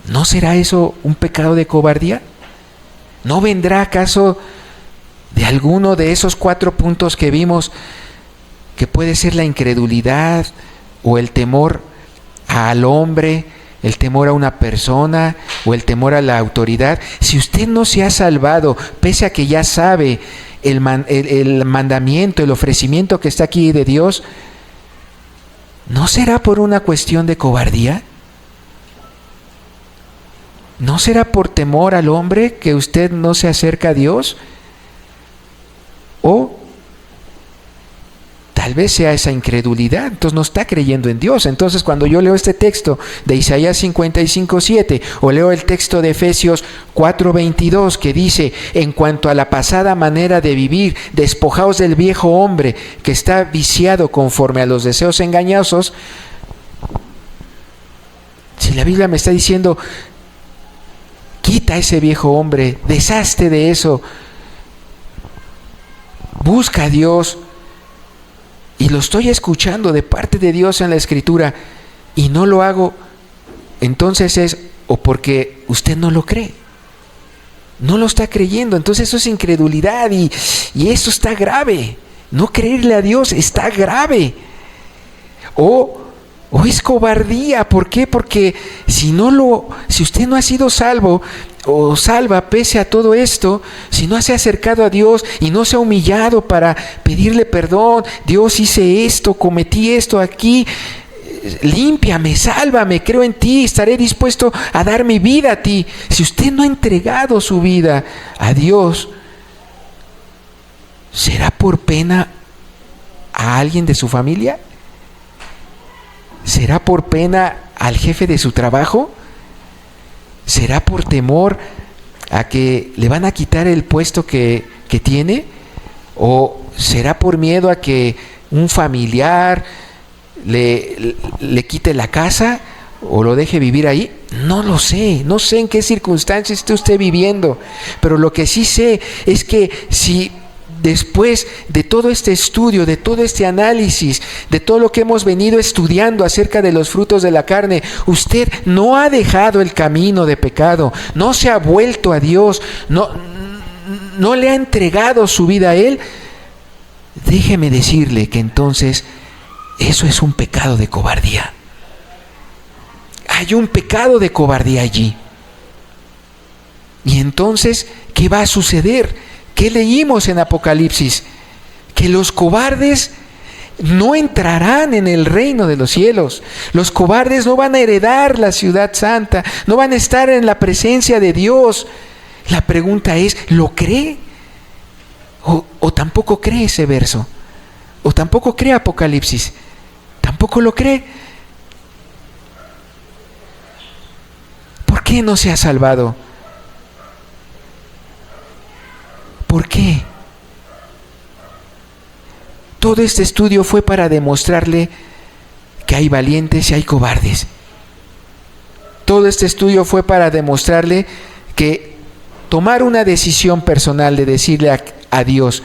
¿No será eso un pecado de cobardía? ¿No vendrá acaso de alguno de esos 4 puntos que vimos, que puede ser la incredulidad o el temor al hombre, el temor a una persona o el temor a la autoridad? Si usted no se ha salvado, pese a que ya sabe el mandamiento, el ofrecimiento que está aquí de Dios, ¿no será por una cuestión de cobardía? ¿No será por temor al hombre que usted no se acerca a Dios? O tal vez sea esa incredulidad, entonces no está creyendo en Dios. Entonces cuando yo leo este texto de Isaías 55:7 o leo el texto de Efesios 4:22 que dice: en cuanto a la pasada manera de vivir, despojaos del viejo hombre que está viciado conforme a los deseos engañosos. Si la Biblia me está diciendo, quita ese viejo hombre, deshazte de eso, busca a Dios, y lo estoy escuchando de parte de Dios en la Escritura y no lo hago, entonces es o porque usted no lo cree, no lo está creyendo. Entonces eso es incredulidad y eso está grave. No creerle a Dios está grave. O es cobardía. ¿Por qué? Porque si usted no ha sido salvo o salva pese a todo esto, si no se ha acercado a Dios y no se ha humillado para pedirle perdón: Dios, hice esto, cometí esto aquí, límpiame, sálvame, creo en ti, estaré dispuesto a dar mi vida a ti. Si usted no ha entregado su vida a Dios, ¿será por pena a alguien de su familia? ¿Será por pena al jefe de su trabajo? ¿Será por temor a que le van a quitar el puesto que tiene? ¿O será por miedo a que un familiar le quite la casa o lo deje vivir ahí? No lo sé, no sé en qué circunstancias esté usted viviendo, pero lo que sí sé es que si después de todo este estudio, de todo este análisis, de todo lo que hemos venido estudiando acerca de los frutos de la carne, usted no ha dejado el camino de pecado, no se ha vuelto a Dios, no le ha entregado su vida a Él, déjeme decirle que entonces eso es un pecado de cobardía. Hay un pecado de cobardía allí. Y entonces, ¿qué va a suceder? ¿Qué leímos en Apocalipsis? Que los cobardes no entrarán en el reino de los cielos. Los cobardes no van a heredar la ciudad santa, no van a estar en la presencia de Dios. La pregunta es, ¿lo cree? ¿O tampoco cree ese verso? ¿O tampoco cree Apocalipsis? ¿Tampoco lo cree? ¿Por qué no se ha salvado? ¿Por qué? Todo este estudio fue para demostrarle que hay valientes y hay cobardes. Todo este estudio fue para demostrarle que tomar una decisión personal de decirle a Dios: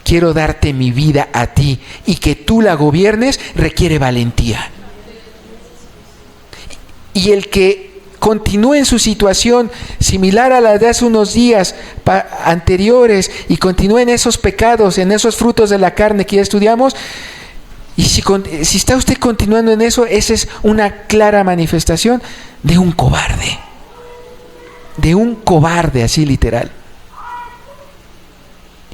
quiero darte mi vida a ti y que tú la gobiernes, requiere valentía. Y el que continúe en su situación similar a la de hace unos días anteriores y continúe en esos pecados, en esos frutos de la carne que ya estudiamos, y si está usted continuando en eso, esa es una clara manifestación de un cobarde. De un cobarde, así literal.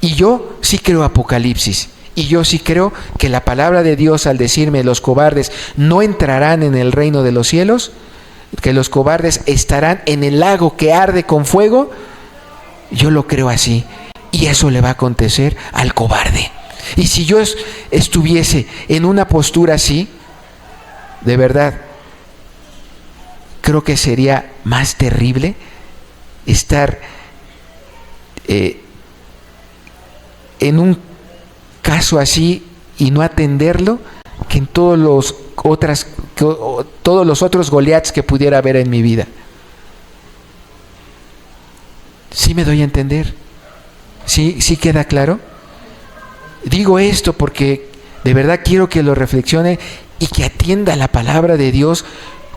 Y yo sí creo Apocalipsis. Y yo sí creo que la palabra de Dios, al decirme los cobardes no entrarán en el reino de los cielos, que los cobardes estarán en el lago que arde con fuego, yo lo creo así. Y eso le va a acontecer al cobarde. Y si yo estuviese en una postura así, de verdad, creo que sería más terrible estar en un caso así y no atenderlo que en todos los otros Goliaths que pudiera haber en mi vida. ¿Sí me doy a entender? ¿Sí queda claro? Digo esto porque de verdad quiero que lo reflexione y que atienda la palabra de Dios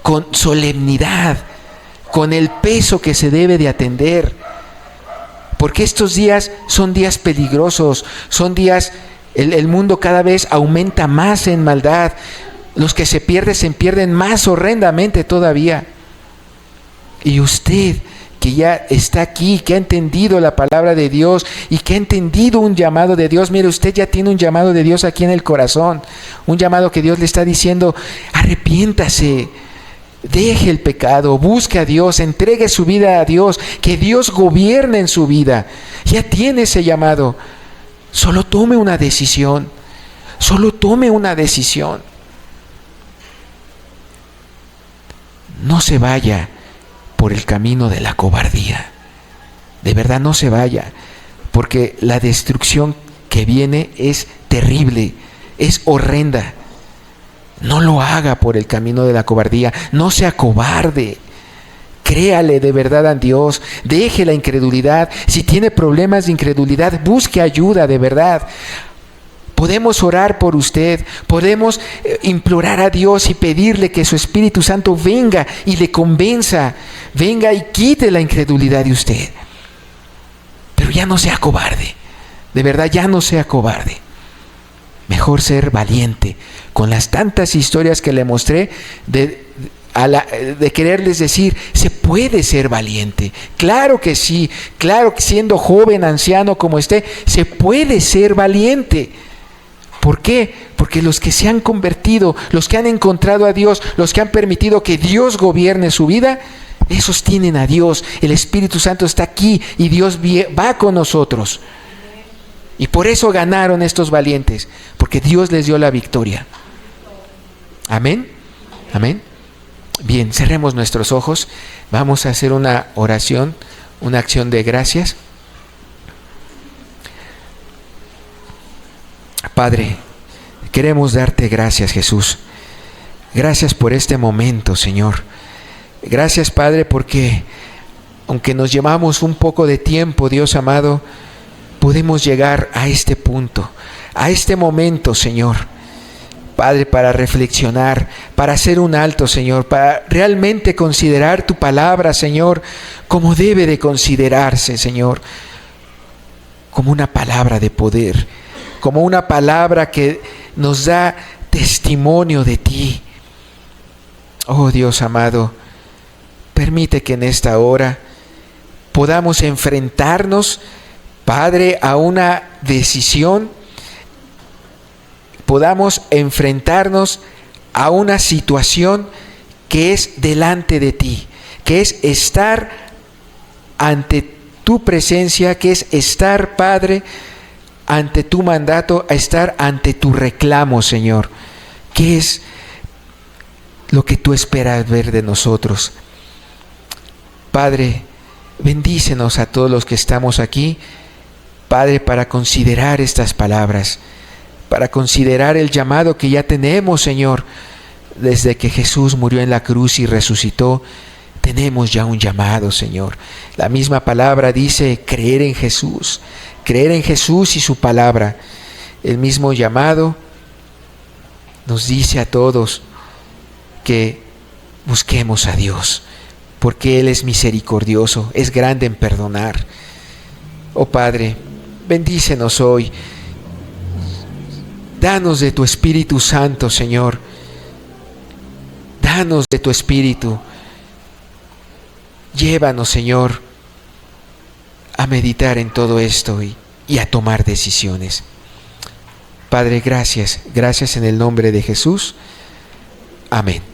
con solemnidad, con el peso que se debe de atender. Porque estos días son días peligrosos, son días, el mundo cada vez aumenta más en maldad. Los que se pierden más horrendamente todavía. Y usted, que ya está aquí, que ha entendido la palabra de Dios y que ha entendido un llamado de Dios, mire, usted ya tiene un llamado de Dios aquí en el corazón, un llamado que Dios le está diciendo: arrepiéntase, deje el pecado, busque a Dios, entregue su vida a Dios, que Dios gobierne en su vida. Ya tiene ese llamado. Solo tome una decisión, solo tome una decisión. No se vaya por el camino de la cobardía. De verdad, no se vaya, porque la destrucción que viene es terrible, es horrenda. No lo haga por el camino de la cobardía, no sea cobarde. Créale de verdad a Dios, deje la incredulidad. Si tiene problemas de incredulidad, busque ayuda de verdad. Podemos orar por usted, podemos implorar a Dios y pedirle que su Espíritu Santo venga y le convenza, venga y quite la incredulidad de usted. Pero ya no sea cobarde, de verdad ya no sea cobarde. Mejor ser valiente. Con las tantas historias que le mostré de quererles decir, se puede ser valiente. Claro que sí, claro que siendo joven, anciano como esté, se puede ser valiente. ¿Por qué? Porque los que se han convertido, los que han encontrado a Dios, los que han permitido que Dios gobierne su vida, esos tienen a Dios. El Espíritu Santo está aquí y Dios va con nosotros. Y por eso ganaron estos valientes, porque Dios les dio la victoria. Amén. Amén. Bien, cerremos nuestros ojos. Vamos a hacer una oración, una acción de gracias. Padre, queremos darte gracias, Jesús. Gracias por este momento, Señor. Gracias, Padre, porque aunque nos llevamos un poco de tiempo, Dios amado, podemos llegar a este punto, a este momento, Señor. Padre, para reflexionar, para hacer un alto, Señor, para realmente considerar tu palabra, Señor, como debe de considerarse, Señor, como una palabra de poder, como una palabra que nos da testimonio de ti. Oh Dios amado, permite que en esta hora podamos enfrentarnos, Padre, a una decisión, podamos enfrentarnos a una situación que es delante de ti, que es estar ante tu presencia, que es estar, Padre, ante tu mandato, a estar ante tu reclamo, Señor. ¿Qué es lo que tú esperas ver de nosotros? Padre, bendícenos a todos los que estamos aquí, Padre, para considerar estas palabras, para considerar el llamado que ya tenemos, Señor. Desde que Jesús murió en la cruz y resucitó, tenemos ya un llamado, Señor. La misma palabra dice creer en Jesús y su palabra. El mismo llamado nos dice a todos que busquemos a Dios, porque Él es misericordioso, es grande en perdonar. Oh Padre, bendícenos hoy. Danos de tu Espíritu Santo, Señor. Danos de tu Espíritu. Llévanos, Señor, a meditar en todo esto y a tomar decisiones. Padre, gracias. Gracias en el nombre de Jesús. Amén.